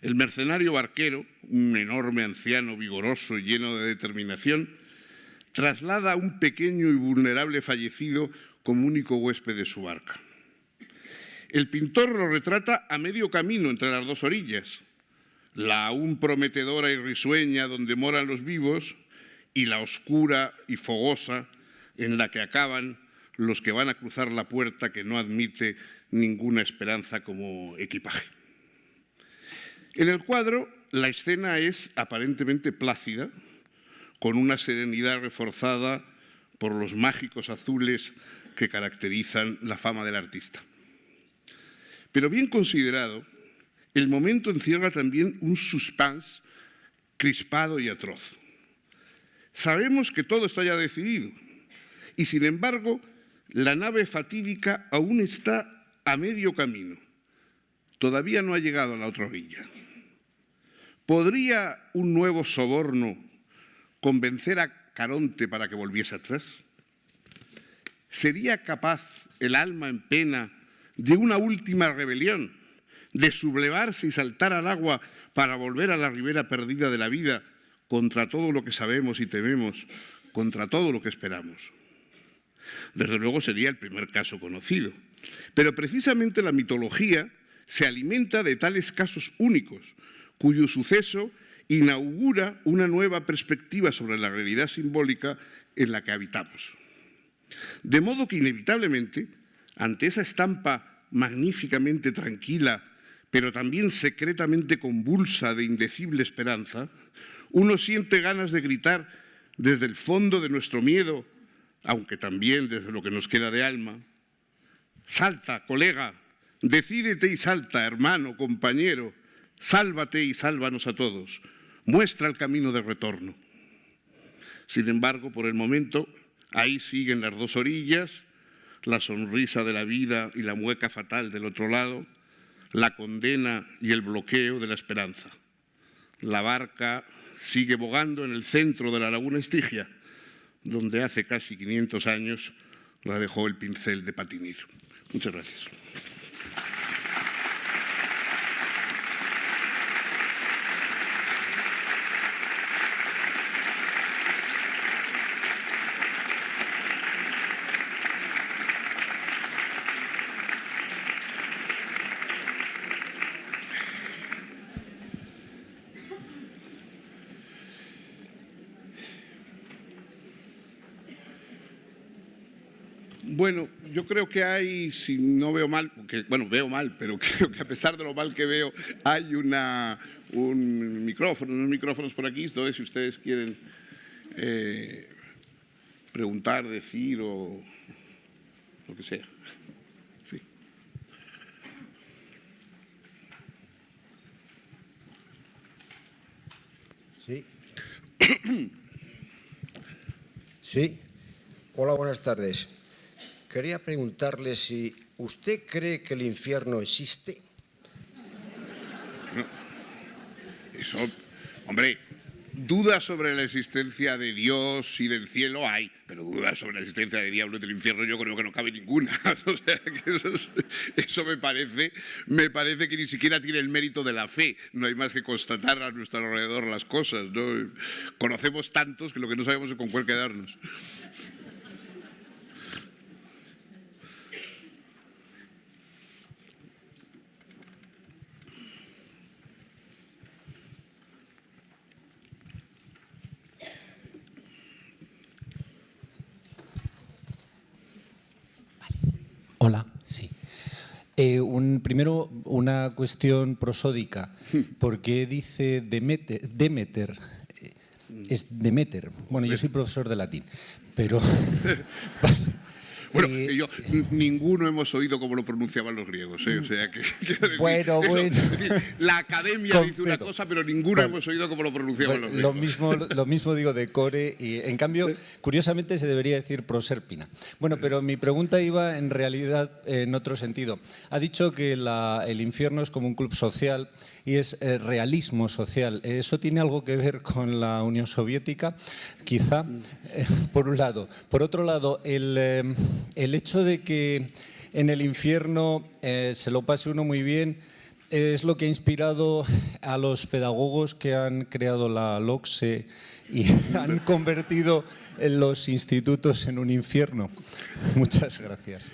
El mercenario barquero, un enorme anciano vigoroso y lleno de determinación, traslada a un pequeño y vulnerable fallecido como único huésped de su barca. El pintor lo retrata a medio camino entre las dos orillas, la aún prometedora y risueña donde moran los vivos y la oscura y fogosa en la que acaban los que van a cruzar la puerta que no admite ninguna esperanza como equipaje. En el cuadro, la escena es aparentemente plácida, con una serenidad reforzada por los mágicos azules que caracterizan la fama del artista. Pero bien considerado, el momento encierra también un suspense crispado y atroz. Sabemos que todo está ya decidido y, sin embargo, la nave fatídica aún está a medio camino. Todavía no ha llegado a la otra orilla. ¿Podría un nuevo soborno convencer a Caronte para que volviese atrás? ¿Sería capaz el alma en pena de una última rebelión, de sublevarse y saltar al agua para volver a la ribera perdida de la vida contra todo lo que sabemos y tememos, contra todo lo que esperamos? Desde luego sería el primer caso conocido, pero precisamente la mitología se alimenta de tales casos únicos, cuyo suceso inaugura una nueva perspectiva sobre la realidad simbólica en la que habitamos. De modo que inevitablemente, ante esa estampa magníficamente tranquila, pero también secretamente convulsa de indecible esperanza, uno siente ganas de gritar desde el fondo de nuestro miedo, aunque también desde lo que nos queda de alma: salta, colega, decídete y salta, hermano, compañero, sálvate y sálvanos a todos, muestra el camino de retorno. Sin embargo, por el momento, ahí siguen las dos orillas, la sonrisa de la vida y la mueca fatal del otro lado, la condena y el bloqueo de la esperanza. La barca sigue bogando en el centro de la laguna Estigia, donde hace casi 500 años la dejó el pincel de Patinir. Muchas gracias. Bueno, yo creo que hay, si no veo mal, porque, bueno, veo mal, pero creo que a pesar de lo mal que veo, hay un micrófono, unos micrófonos por aquí, entonces si ustedes quieren preguntar, decir o lo que sea. Sí. Sí. Sí. Hola, buenas tardes. Quería preguntarle si usted cree que el infierno existe. No, eso, hombre, dudas sobre la existencia de Dios y del cielo hay, pero dudas sobre la existencia de diablo y del infierno yo creo que no cabe ninguna. O sea, que eso me parece que ni siquiera tiene el mérito de la fe. No hay más que constatar a nuestro alrededor las cosas, ¿no? Conocemos tantos que lo que no sabemos es con cuál quedarnos. Hola, sí. Primero, una cuestión prosódica. ¿Por qué dice Demeter? Es Demeter. Bueno, yo soy profesor de latín, pero... Bueno, ninguno hemos oído cómo lo pronunciaban los griegos, ¿eh? O sea, decir, bueno. Es decir, la academia dice una cosa, pero ninguno hemos oído cómo lo pronunciaban los griegos. Lo mismo digo de core, y en cambio, curiosamente, se debería decir prosérpina. Bueno, pero mi pregunta iba en realidad en otro sentido. Ha dicho que el infierno es como un club social y es realismo social. ¿Eso tiene algo que ver con la Unión Soviética? Quizá, por un lado. Por otro lado, el hecho de que en el infierno se lo pase uno muy bien es lo que ha inspirado a los pedagogos que han creado la LOCSE y han convertido los institutos en un infierno. Muchas gracias.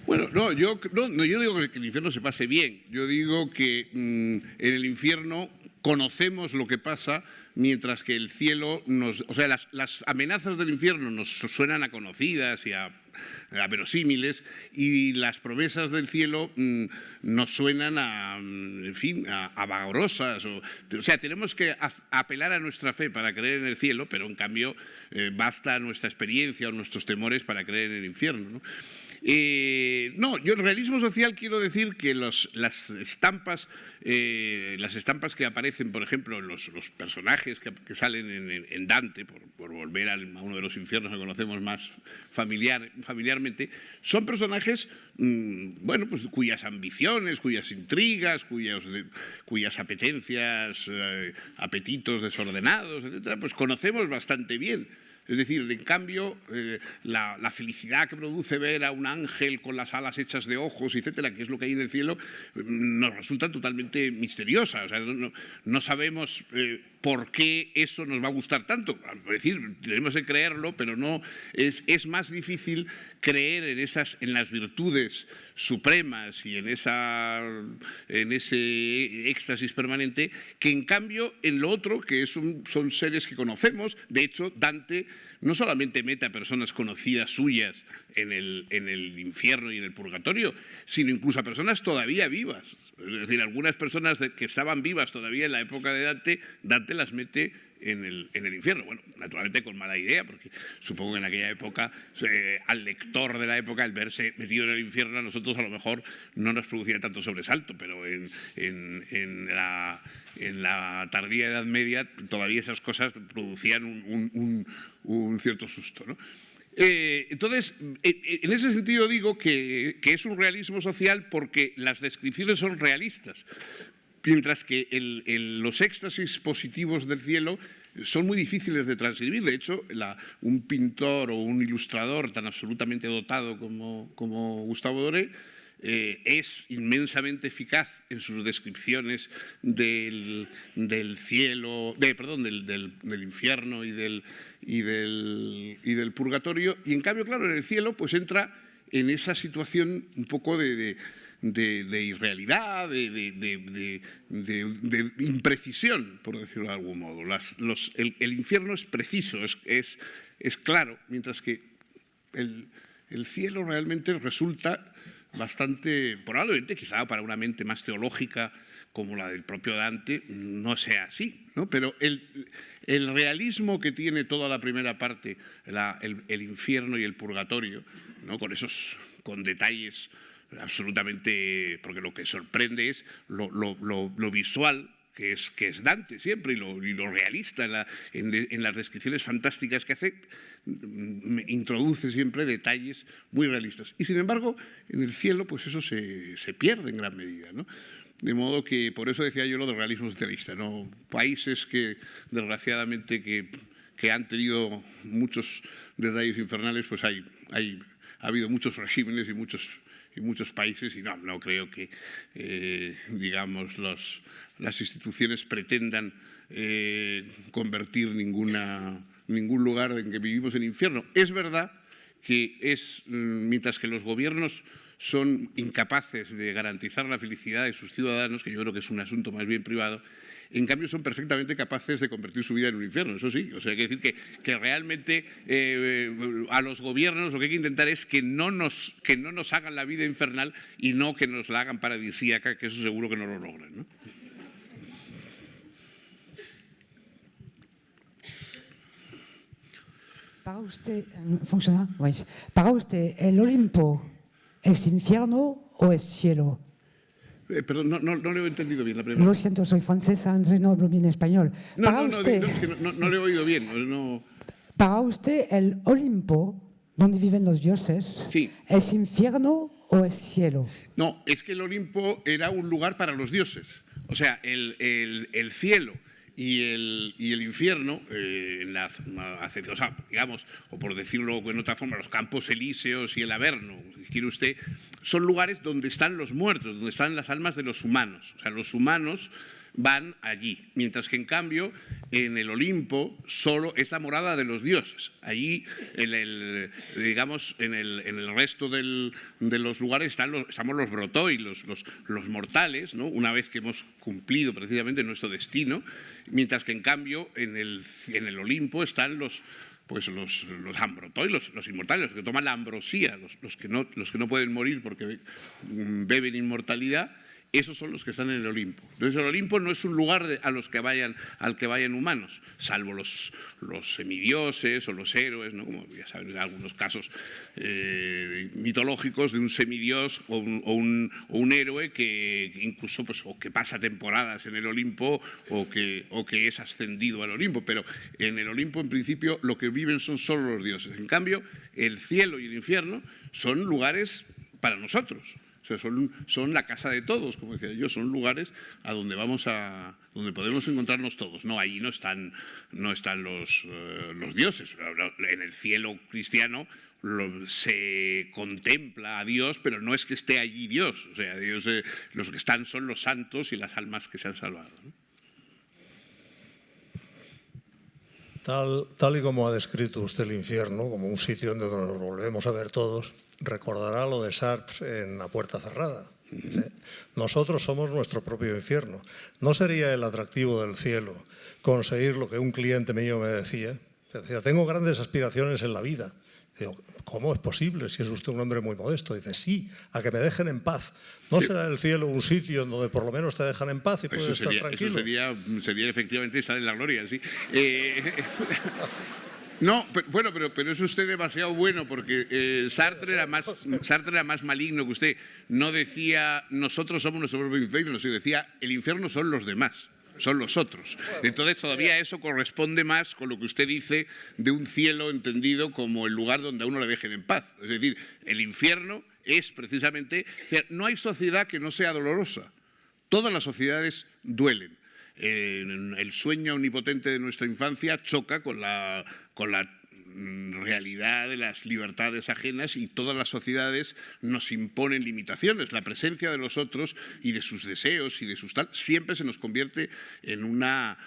Bueno, yo no digo que el infierno se pase bien. Yo digo que en el infierno conocemos lo que pasa, mientras que el cielo o sea, las amenazas del infierno nos suenan a conocidas y a verosímiles, y las promesas del cielo nos suenan a vagarosas. O sea, tenemos que apelar a nuestra fe para creer en el cielo, pero en cambio basta nuestra experiencia o nuestros temores para creer en el infierno, ¿no? Yo en realismo social quiero decir que las estampas que aparecen, por ejemplo, en los personajes que salen en Dante, por volver a uno de los infiernos que conocemos más familiarmente, son personajes pues, cuyas ambiciones, cuyas intrigas, cuyas apetencias, apetitos desordenados, etcétera, pues conocemos bastante bien. Es decir, en cambio, la felicidad que produce ver a un ángel con las alas hechas de ojos, etcétera, que es lo que hay en el cielo, nos resulta totalmente misteriosa. O sea, no sabemos por qué eso nos va a gustar tanto. Es decir, tenemos que creerlo, pero no es más difícil creer en las virtudes supremas y en ese éxtasis permanente, que en cambio en lo otro, que son seres que conocemos. De hecho, Dante no solamente mete a personas conocidas suyas en el infierno y en el purgatorio, sino incluso a personas todavía vivas. Es decir, algunas personas que estaban vivas todavía en la época de Dante las mete en el infierno. Bueno, naturalmente con mala idea, porque supongo que en aquella época, al lector de la época, el verse metido en el infierno, a nosotros a lo mejor no nos producía tanto sobresalto, pero en la tardía Edad Media todavía esas cosas producían un cierto susto, ¿no? Entonces, en ese sentido digo que es un realismo social porque las descripciones son realistas, mientras que los éxtasis positivos del cielo son muy difíciles de transcribir. De hecho, un pintor o un ilustrador tan absolutamente dotado como Gustavo Doré es inmensamente eficaz en sus descripciones del cielo, del infierno y del purgatorio, y en cambio, claro, en el cielo pues entra en esa situación un poco de irrealidad, de imprecisión, por decirlo de algún modo. El infierno es preciso, es claro, mientras que el cielo realmente resulta bastante, probablemente quizá para una mente más teológica como la del propio Dante, no sea así, ¿no? Pero el realismo que tiene toda la primera parte, el infierno y el purgatorio, ¿no? Con detalles absolutamente, porque lo que sorprende es lo visual que es Dante siempre, y lo realista en las descripciones fantásticas que hace, introduce siempre detalles muy realistas. Y sin embargo, en el cielo, pues eso se pierde en gran medida, ¿no? De modo que, por eso decía yo lo del realismo socialista, ¿no? Países que, desgraciadamente, que han tenido muchos detalles infernales, pues ha habido muchos regímenes y muchos países, y no creo que, digamos, las instituciones pretendan convertir ningún lugar en que vivimos en infierno. Es verdad que mientras que los gobiernos son incapaces de garantizar la felicidad de sus ciudadanos, que yo creo que es un asunto más bien privado, en cambio son perfectamente capaces de convertir su vida en un infierno, eso sí. O sea, hay que decir que realmente a los gobiernos lo que hay que intentar es que no nos hagan la vida infernal y no que nos la hagan paradisíaca, que eso seguro que no lo logran, ¿no? Para usted, ¿funciona? Para usted, ¿el Olimpo es infierno o es cielo? Perdón, no lo he entendido bien la pregunta. Lo siento, soy francesa, entonces no hablo bien español. No, es que no lo he oído bien. No. Para usted, ¿el Olimpo, donde viven los dioses, sí, es infierno o es cielo? No, es que el Olimpo era un lugar para los dioses. O sea, el cielo y el infierno, o sea, digamos, o por decirlo en otra forma, los campos elíseos y el Averno, si quiere usted, son lugares donde están los muertos, donde están las almas de los humanos. O sea, los humanos van allí, mientras que en cambio en el Olimpo solo es la morada de los dioses. Allí, digamos, en el resto de los lugares estamos los brotoi, los mortales, ¿no? Una vez que hemos cumplido precisamente nuestro destino, mientras que en cambio en el Olimpo están los ambrotoi, los inmortales, los que toman la ambrosía, los que no pueden morir porque beben inmortalidad. Esos son los que están en el Olimpo. Entonces el Olimpo no es un lugar al que vayan humanos, salvo los semidioses o los héroes, ¿no? Como ya saben, en algunos casos mitológicos de un semidios o un héroe que incluso o que pasa temporadas en el Olimpo o que es ascendido al Olimpo. Pero en el Olimpo, en principio, lo que viven son solo los dioses. En cambio, el cielo y el infierno son lugares para nosotros. O sea, son la casa de todos, como decía yo, son lugares a donde donde podemos encontrarnos todos. No, allí no están los dioses. En el cielo cristiano se contempla a Dios, pero no es que esté allí Dios. O sea, Dios, los que están son los santos y las almas que se han salvado, ¿no? Tal y como ha descrito usted el infierno, como un sitio donde nos volvemos a ver todos, recordará lo de Sartre en La puerta cerrada. Dice, nosotros somos nuestro propio infierno. ¿No sería el atractivo del cielo conseguir lo que un cliente mío me decía? Decía, tengo grandes aspiraciones en la vida. Digo, ¿cómo es posible si es usted un hombre muy modesto? Dice, sí, a que me dejen en paz. ¿No será el cielo un sitio donde por lo menos te dejan en paz y puedes estar tranquilo? Eso sería efectivamente estar en la gloria, sí. No, pero es usted demasiado bueno, porque Sartre era más maligno que usted. No decía, nosotros somos nuestro propio infierno, sino decía, el infierno son los demás. Son los otros. Entonces todavía eso corresponde más con lo que usted dice de un cielo entendido como el lugar donde a uno le dejen en paz. Es decir, el infierno es precisamente... No hay sociedad que no sea dolorosa. Todas las sociedades duelen. El sueño omnipotente de nuestra infancia choca con la realidad de las libertades ajenas, y todas las sociedades nos imponen limitaciones. La presencia de los otros y de sus deseos y de sus tal siempre se nos convierte en una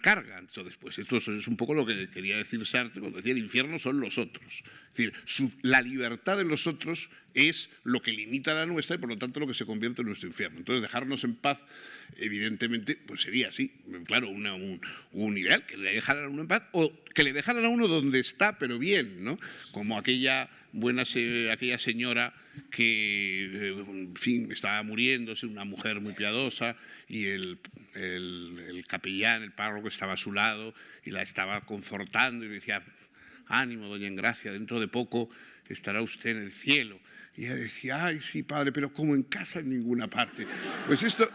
carga. Después, esto es un poco lo que quería decir Sartre cuando decía el infierno son los otros. Es decir, la libertad de los otros es lo que limita la nuestra y por lo tanto lo que se convierte en nuestro infierno. Entonces dejarnos en paz, evidentemente, pues sería así, claro, un ideal, que le dejaran a uno en paz o que le dejaran a uno donde está, pero bien, ¿no? Como aquella señora que, en fin, estaba muriéndose, una mujer muy piadosa, y el capellán, el párroco, estaba a su lado y la estaba confortando y decía, ánimo, doña Engracia, dentro de poco estará usted en el cielo. Y ella decía, ay, sí, padre, pero como en casa en ninguna parte. Pues esto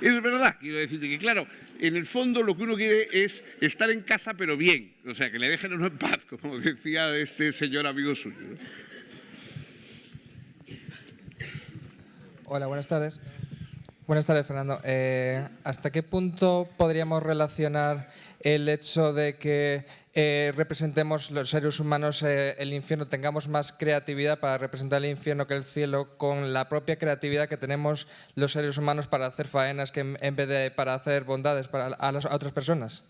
es verdad, quiero decirte que, claro, en el fondo lo que uno quiere es estar en casa, pero bien. O sea, que le dejen a uno en paz, como decía este señor amigo suyo, ¿no? Hola, buenas tardes. Buenas tardes, Fernando. ¿Hasta qué punto podríamos relacionar el hecho de que representemos los seres humanos el infierno, tengamos más creatividad para representar el infierno que el cielo, con la propia creatividad que tenemos los seres humanos para hacer faenas que en vez de para hacer bondades a otras personas?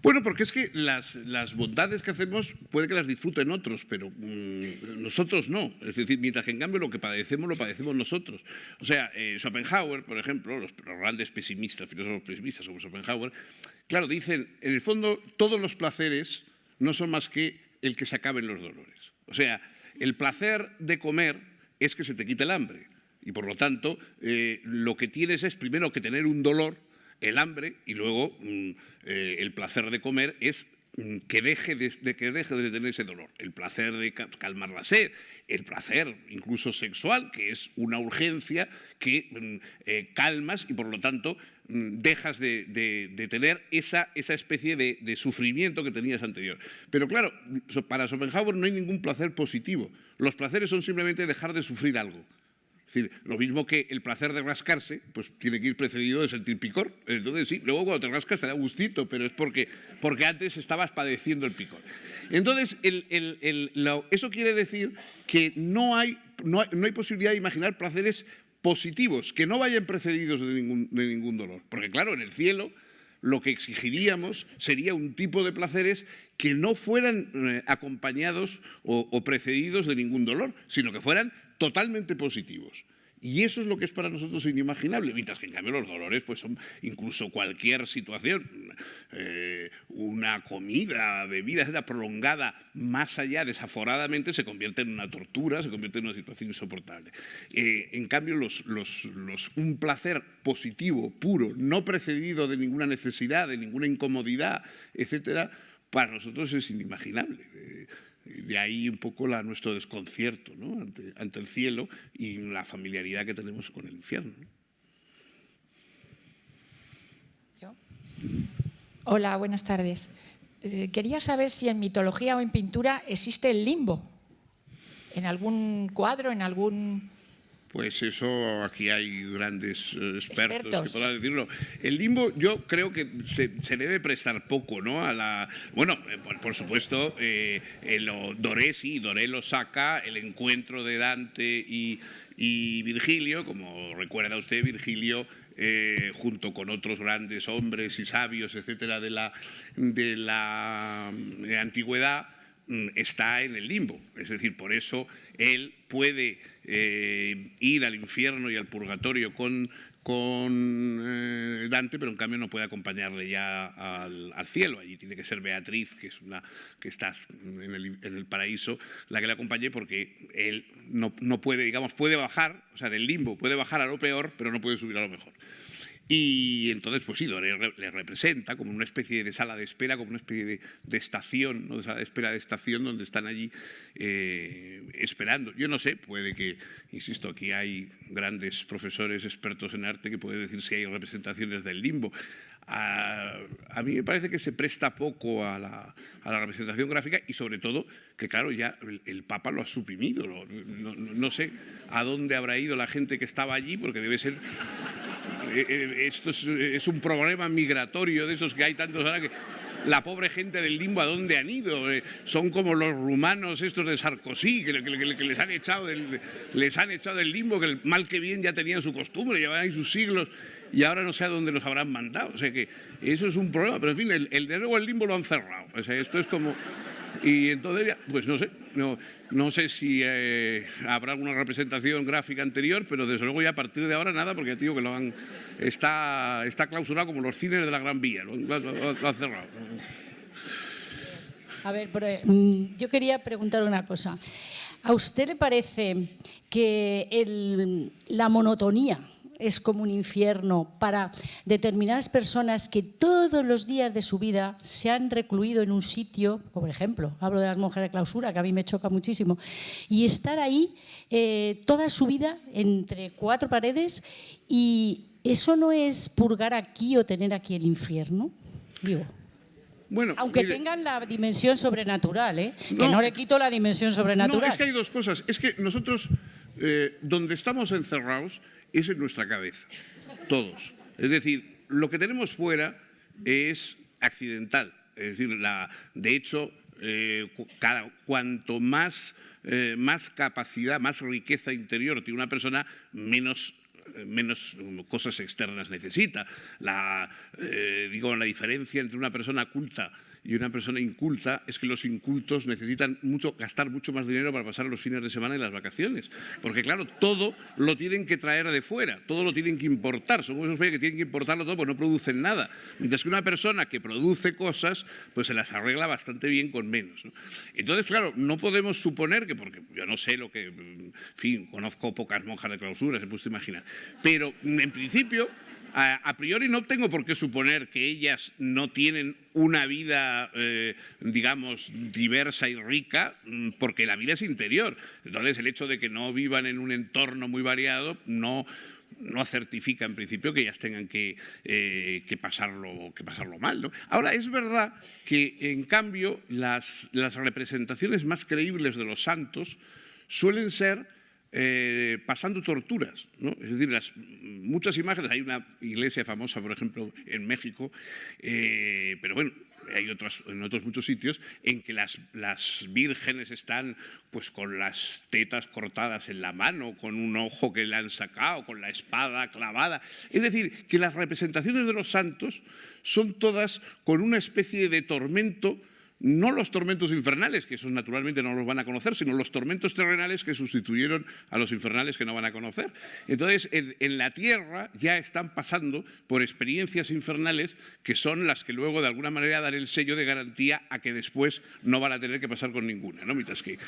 Bueno, porque es que las bondades que hacemos puede que las disfruten otros, pero nosotros no. Es decir, mientras que en cambio lo que padecemos, lo padecemos nosotros. O sea, Schopenhauer, por ejemplo, los grandes pesimistas, filósofos pesimistas como Schopenhauer, claro, dicen, en el fondo, todos los placeres no son más que el que se acaben los dolores. O sea, el placer de comer es que se te quite el hambre. Y por lo tanto, lo que tienes es primero que tener un dolor, el hambre, y luego el placer de comer es que deje de tener ese dolor. El placer de calmar la sed, el placer incluso sexual, que es una urgencia que calmas y por lo tanto dejas de tener esa especie de sufrimiento que tenías anterior. Pero claro, para Schopenhauer no hay ningún placer positivo. Los placeres son simplemente dejar de sufrir algo. Es decir, lo mismo que el placer de rascarse, pues tiene que ir precedido de sentir picor. Entonces sí, luego cuando te rascas te da gustito, pero es porque antes estabas padeciendo el picor. Entonces, eso quiere decir que no hay posibilidad de imaginar placeres positivos, que no vayan precedidos de ningún dolor. Porque claro, en el cielo lo que exigiríamos sería un tipo de placeres que no fueran acompañados o precedidos de ningún dolor, sino que fueran totalmente positivos. Y eso es lo que es para nosotros inimaginable, mientras que en cambio los dolores pues son incluso cualquier situación, una comida, bebida, etcétera, prolongada más allá, desaforadamente, se convierte en una tortura, se convierte en una situación insoportable. En cambio, un placer positivo, puro, no precedido de ninguna necesidad, de ninguna incomodidad, etcétera, para nosotros es inimaginable. De ahí un poco nuestro desconcierto, ¿no? ante el cielo y la familiaridad que tenemos con el infierno, ¿no? ¿Yo? Hola, buenas tardes. Quería saber si en mitología o en pintura existe el limbo. ¿En algún cuadro, en algún...? Pues eso, aquí hay grandes expertos que podrán decirlo. El limbo yo creo que se debe prestar poco, ¿no? Bueno, por supuesto, Doré lo saca, el encuentro de Dante y Virgilio, como recuerda usted, Virgilio, junto con otros grandes hombres y sabios, etcétera, de la antigüedad, está en el limbo. Es decir, por eso él puede ir al infierno y al purgatorio con Dante, pero en cambio no puede acompañarle ya al cielo. Allí tiene que ser Beatriz, que está en el paraíso, la que le acompañe, porque él no puede, digamos, puede bajar, o sea, del limbo puede bajar a lo peor, pero no puede subir a lo mejor. Y entonces, pues sí, Doré le representa como una especie de sala de espera, como una especie de estación, ¿no? De sala de espera de estación donde están allí esperando. Yo no sé, puede que, insisto, aquí hay grandes profesores expertos en arte que pueden decir si hay representaciones del limbo. A mí me parece que se presta poco a la representación gráfica y sobre todo que, claro, ya el Papa lo ha suprimido. No sé a dónde habrá ido la gente que estaba allí, porque debe ser... Esto es un problema migratorio de esos que hay tantos ahora, que la pobre gente del limbo, ¿a dónde han ido? Son como los rumanos estos de Sarkozy, que les han echado del limbo, que el mal que bien ya tenían su costumbre, llevaban ahí sus siglos y ahora no sé a dónde los habrán mandado. O sea que eso es un problema, pero en fin, de nuevo el limbo lo han cerrado. O sea, esto es como... Y entonces, pues no sé si habrá alguna representación gráfica anterior, pero desde luego ya a partir de ahora nada, porque ya te digo que está clausurado como los cines de la Gran Vía, lo han cerrado. A ver, yo quería preguntar una cosa. ¿A usted le parece que la monotonía es como un infierno para determinadas personas que todos los días de su vida se han recluido en un sitio, por ejemplo, hablo de las monjas de clausura, que a mí me choca muchísimo, y estar ahí toda su vida entre cuatro paredes, y eso no es purgar aquí o tener aquí el infierno? Digo. Bueno, aunque tengan la dimensión sobrenatural, que no le quito la dimensión sobrenatural. No, es que hay dos cosas. Es que nosotros donde estamos encerrados es en nuestra cabeza, todos. Es decir, lo que tenemos fuera es accidental. Es decir, de hecho, cuanto más capacidad, más riqueza interior tiene una persona, menos cosas externas necesita. La diferencia entre una persona culta y una persona inculta es que los incultos necesitan gastar mucho más dinero para pasar los fines de semana y las vacaciones. Porque claro, todo lo tienen que traer de fuera, todo lo tienen que importar. Son esos países que tienen que importarlo todo, pues no producen nada. Mientras que una persona que produce cosas, pues se las arregla bastante bien con menos, ¿no? Entonces, claro, no podemos suponer que, porque yo no sé lo que, en fin, conozco pocas monjas de clausura, se puede imaginar, pero en principio, a priori no tengo por qué suponer que ellas no tienen una vida, digamos, diversa y rica, porque la vida es interior. Entonces, el hecho de que no vivan en un entorno muy variado no certifica en principio que ellas tengan que pasarlo mal, ¿no? Ahora, es verdad que, en cambio, las representaciones más creíbles de los santos suelen ser pasando torturas, ¿no? Es decir, muchas imágenes, hay una iglesia famosa, por ejemplo, en México, pero bueno, hay en otros muchos sitios en que las vírgenes están pues con las tetas cortadas en la mano, con un ojo que le han sacado, con la espada clavada. Es decir, que las representaciones de los santos son todas con una especie de tormento. No los tormentos infernales, que esos naturalmente no los van a conocer, sino los tormentos terrenales que sustituyeron a los infernales que no van a conocer. Entonces, en la tierra ya están pasando por experiencias infernales que son las que luego de alguna manera dan el sello de garantía a que después no van a tener que pasar con ninguna, ¿no? Mientras que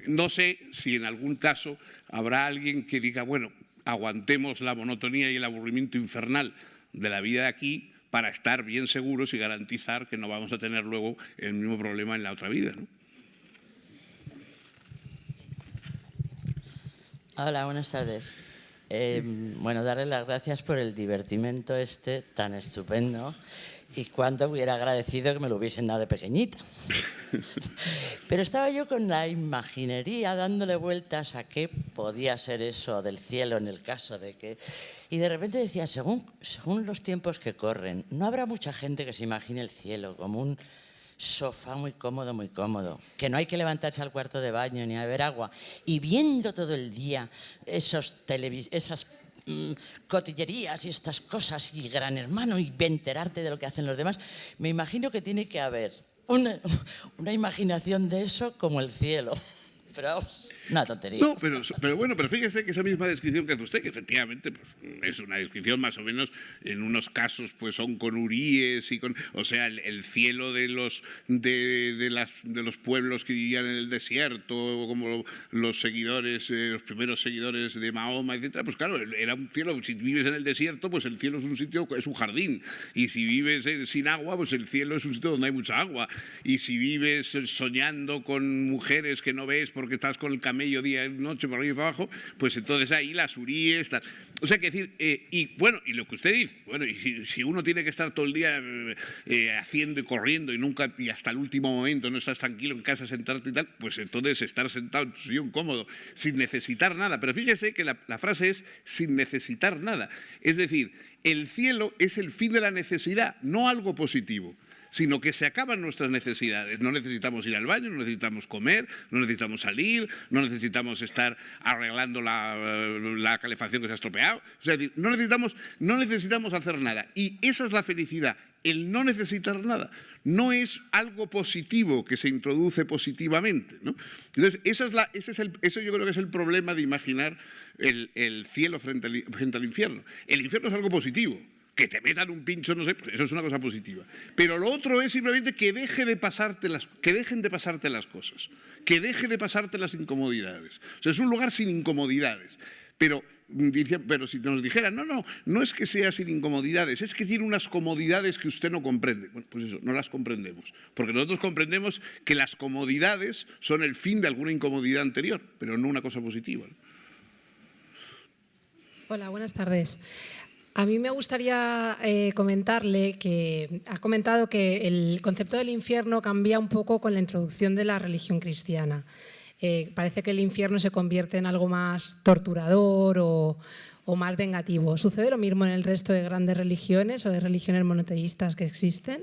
no sé si en algún caso habrá alguien que diga, bueno, aguantemos la monotonía y el aburrimiento infernal de la vida de aquí, para estar bien seguros y garantizar que no vamos a tener luego el mismo problema en la otra vida, ¿no? Hola, buenas tardes. Bueno, darle las gracias por el divertimento tan estupendo, y cuánto hubiera agradecido que me lo hubiesen dado de pequeñita. Pero estaba yo con la imaginería dándole vueltas a qué podía ser eso del cielo en el caso de que... Y de repente decía, según los tiempos que corren, ¿no habrá mucha gente que se imagine el cielo como un sofá muy cómodo, que no hay que levantarse al cuarto de baño ni a beber agua, y viendo todo el día esas cotillerías y estas cosas y Gran Hermano y enterarte de lo que hacen los demás? Me imagino que tiene que haber una imaginación de eso como el cielo. Pero una tontería. No, pero fíjese que esa misma descripción que hace usted, que efectivamente pues, es una descripción más o menos, en unos casos pues son con huríes y con, o sea, el cielo de los pueblos que vivían en el desierto, como los primeros seguidores de Mahoma, etcétera, pues claro, era un cielo. Si vives en el desierto, pues el cielo es un sitio, es un jardín, y si vives sin agua, pues el cielo es un sitio donde hay mucha agua, y si vives soñando con mujeres que no ves porque estás con el camello día y noche por arriba y para abajo, pues entonces ahí las huríes, tal. O sea, que decir, y bueno, y lo que usted dice, bueno, y si uno tiene que estar todo el día haciendo y corriendo y hasta el último momento no estás tranquilo en casa, sentarte y tal, pues entonces estar sentado en tu sillón cómodo, sin necesitar nada. Pero fíjese que la frase es sin necesitar nada. Es decir, el cielo es el fin de la necesidad, no algo positivo, sino que se acaban nuestras necesidades. No necesitamos ir al baño, no necesitamos comer, no necesitamos salir, no necesitamos estar arreglando la calefacción que se ha estropeado. O sea, no necesitamos hacer nada. Y esa es la felicidad, el no necesitar nada. No es algo positivo que se introduce positivamente, ¿no? Entonces, eso yo creo que es el problema de imaginar el cielo frente al infierno. El infierno es algo positivo. Que te metan un pincho, no sé, pues eso es una cosa positiva. Pero lo otro es simplemente que dejen de pasarte las cosas, que deje de pasarte las incomodidades. O sea, es un lugar sin incomodidades. Pero si nos dijeran, no es que sea sin incomodidades, es que tiene unas comodidades que usted no comprende. Bueno, pues eso, no las comprendemos. Porque nosotros comprendemos que las comodidades son el fin de alguna incomodidad anterior, pero no una cosa positiva, ¿no? Hola, buenas tardes. A mí me gustaría comentarle que ha comentado que el concepto del infierno cambia un poco con la introducción de la religión cristiana. parece que el infierno se convierte en algo más torturador o más vengativo. ¿Sucede lo mismo en el resto de grandes religiones o de religiones monoteístas que existen?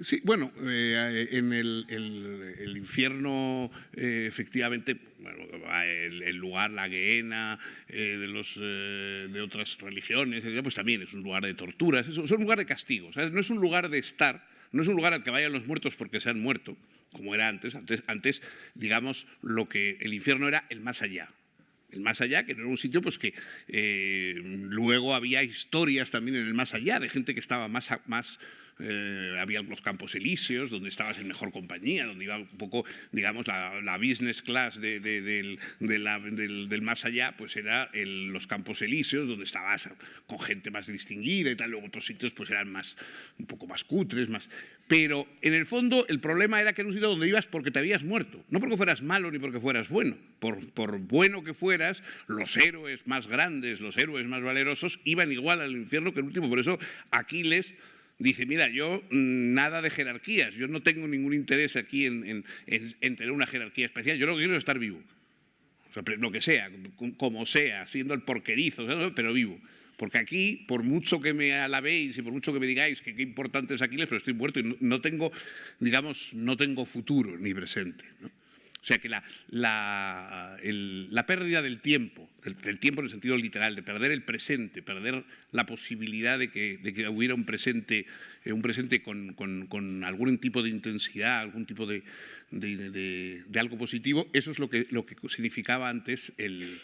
Sí, bueno, en el infierno, efectivamente, bueno, el lugar, la Gehenna, de otras religiones, pues también es un lugar de torturas, es un lugar de castigo, ¿sabes? No es un lugar de estar, no es un lugar al que vayan los muertos porque se han muerto, como era antes. Antes, digamos, lo que el infierno era el más allá. El más allá, que no era un sitio pues que luego había historias también en el más allá, de gente que estaba había los campos elíseos, donde estabas en mejor compañía, donde iba un poco, digamos, la business class del más allá, pues era los campos elíseos, donde estabas con gente más distinguida y tal. Luego otros sitios pues eran un poco más cutres, más... Pero en el fondo el problema era que era un sitio donde ibas porque te habías muerto, no porque fueras malo ni porque fueras bueno. Por bueno que fueras, los héroes más grandes, los héroes más valerosos iban igual al infierno que el último. Por eso Aquiles dice, mira, yo nada de jerarquías, yo no tengo ningún interés aquí en tener una jerarquía especial, yo lo que quiero es estar vivo, o sea, lo que sea, como sea, siendo el porquerizo, pero vivo. Porque aquí, por mucho que me alabéis y por mucho que me digáis que qué importante es Aquiles, pero estoy muerto y no tengo, digamos, no tengo futuro ni presente, ¿no? O sea que la pérdida del tiempo en el sentido literal, de perder el presente, perder la posibilidad de que hubiera un presente con algún tipo de intensidad, algún tipo de algo positivo, eso es lo que significaba antes el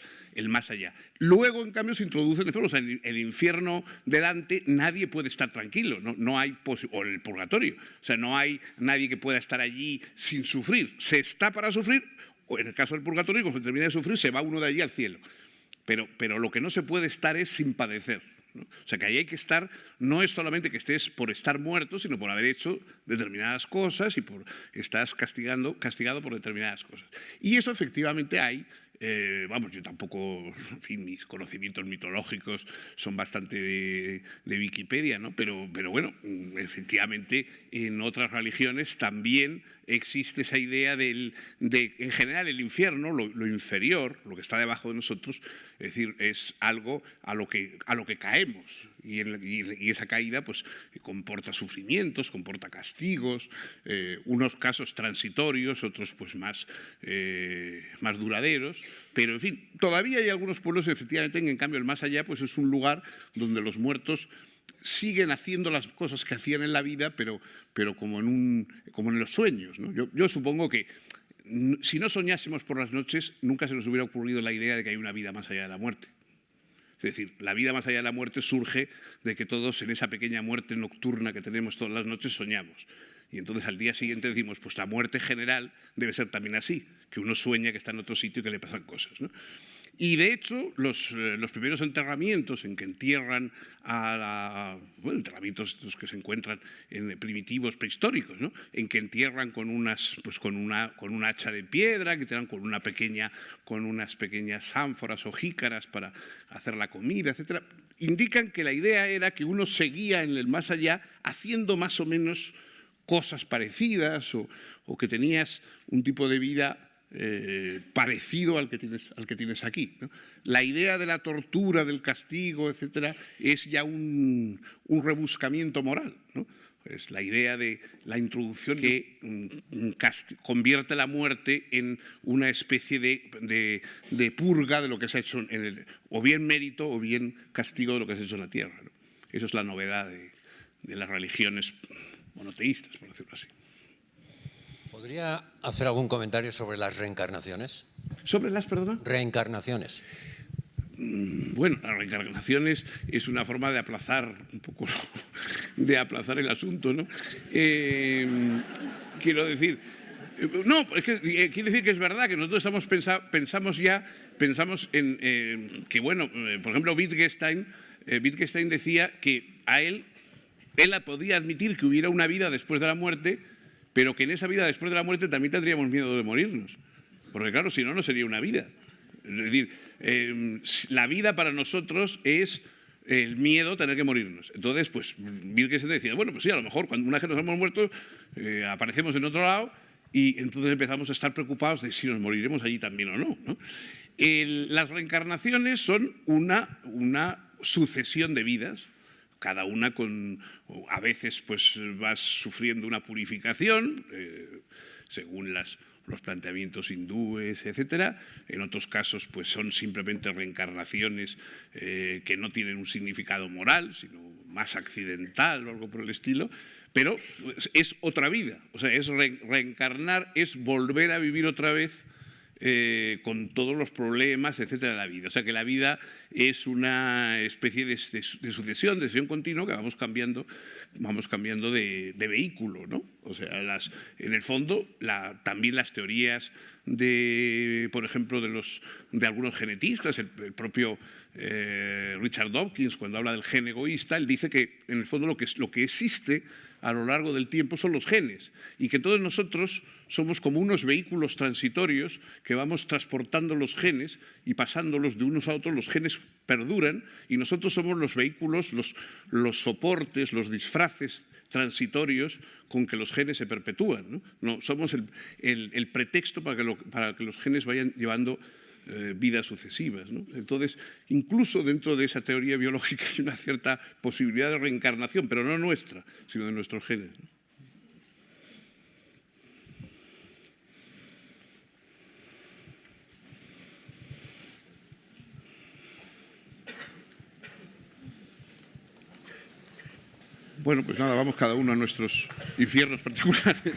más allá. Luego, en cambio, se introduce en el infierno de Dante, nadie puede estar tranquilo, no hay o el purgatorio, o sea, no hay nadie que pueda estar allí sin sufrir. Se está para sufrir, o en el caso del purgatorio, cuando se termina de sufrir, se va uno de allí al cielo. Pero lo que no se puede estar es sin padecer, ¿no? O sea, que ahí hay que estar, no es solamente que estés por estar muerto, sino por haber hecho determinadas cosas y estás castigado por determinadas cosas. Y eso efectivamente hay. Yo tampoco, en fin, mis conocimientos mitológicos son bastante de Wikipedia, ¿no? Pero bueno, efectivamente en otras religiones también existe esa idea en general el infierno, lo inferior, lo que está debajo de nosotros, es decir, es algo a lo que caemos y esa caída pues comporta sufrimientos, comporta castigos, unos casos transitorios, otros pues más duraderos. Pero, en fin, todavía hay algunos pueblos, efectivamente, en cambio, el más allá pues es un lugar donde los muertos siguen haciendo las cosas que hacían en la vida, pero como en los sueños, ¿no? Yo supongo que si no soñásemos por las noches, nunca se nos hubiera ocurrido la idea de que hay una vida más allá de la muerte. Es decir, la vida más allá de la muerte surge de que todos en esa pequeña muerte nocturna que tenemos todas las noches soñamos. Y entonces al día siguiente decimos, pues la muerte general debe ser también así, que uno sueña que está en otro sitio y que le pasan cosas, ¿no? Y de hecho, los primeros enterramientos en que entierran enterramientos estos que se encuentran en primitivos prehistóricos, ¿no? En que entierran con un hacha de piedra, que entierran con unas pequeñas ánforas o jícaras para hacer la comida, etcétera, indican que la idea era que uno seguía en el más allá haciendo más o menos cosas parecidas o que tenías un tipo de vida parecido al que tienes aquí, ¿no? La idea de la tortura, del castigo, etcétera, es ya un rebuscamiento moral, ¿no? Es la idea de la introducción que convierte la muerte en una especie de purga de lo que se ha hecho, o bien mérito o bien castigo de lo que se ha hecho en la tierra, ¿no? Eso es la novedad de las religiones monoteístas, por decirlo así. ¿Podría hacer algún comentario sobre las reencarnaciones? ¿Sobre las, perdón? Reencarnaciones. Bueno, las reencarnaciones es una forma de aplazar un poco, de aplazar el asunto, ¿no? Quiero decir, no, es que quiere decir que es verdad que nosotros pensamos en que, bueno, por ejemplo, Wittgenstein decía que él podía admitir que hubiera una vida después de la muerte, pero que en esa vida después de la muerte también tendríamos miedo de morirnos. Porque claro, si no, no sería una vida. Es decir, la vida para nosotros es el miedo a tener que morirnos. Entonces, pues, Wittgenstein decía, bueno, pues sí, a lo mejor cuando una vez que nos hemos muerto, aparecemos en otro lado y entonces empezamos a estar preocupados de si nos moriremos allí también o no, ¿no? Las reencarnaciones son una sucesión de vidas, cada una a veces pues vas sufriendo una purificación, según los planteamientos hindúes, etcétera. En otros casos pues son simplemente reencarnaciones que no tienen un significado moral, sino más accidental o algo por el estilo, pero es otra vida. O sea, es reencarnar, es volver a vivir otra vez con todos los problemas, etcétera, de la vida. O sea que la vida es una especie de sucesión continua que vamos cambiando de vehículo, ¿no? O sea, en el fondo, también las teorías por ejemplo, de algunos genetistas, el propio Richard Dawkins, cuando habla del gen egoísta, él dice que en el fondo lo que existe a lo largo del tiempo son los genes y que todos nosotros somos como unos vehículos transitorios que vamos transportando los genes y pasándolos de unos a otros. Los genes perduran y nosotros somos los vehículos, los soportes, los disfraces transitorios con que los genes se perpetúan, ¿no? Somos el pretexto para que los genes vayan llevando vidas sucesivas, ¿no? Entonces, incluso dentro de esa teoría biológica hay una cierta posibilidad de reencarnación, pero no nuestra, sino de nuestros genes, ¿no? Bueno, pues nada, vamos cada uno a nuestros infiernos particulares.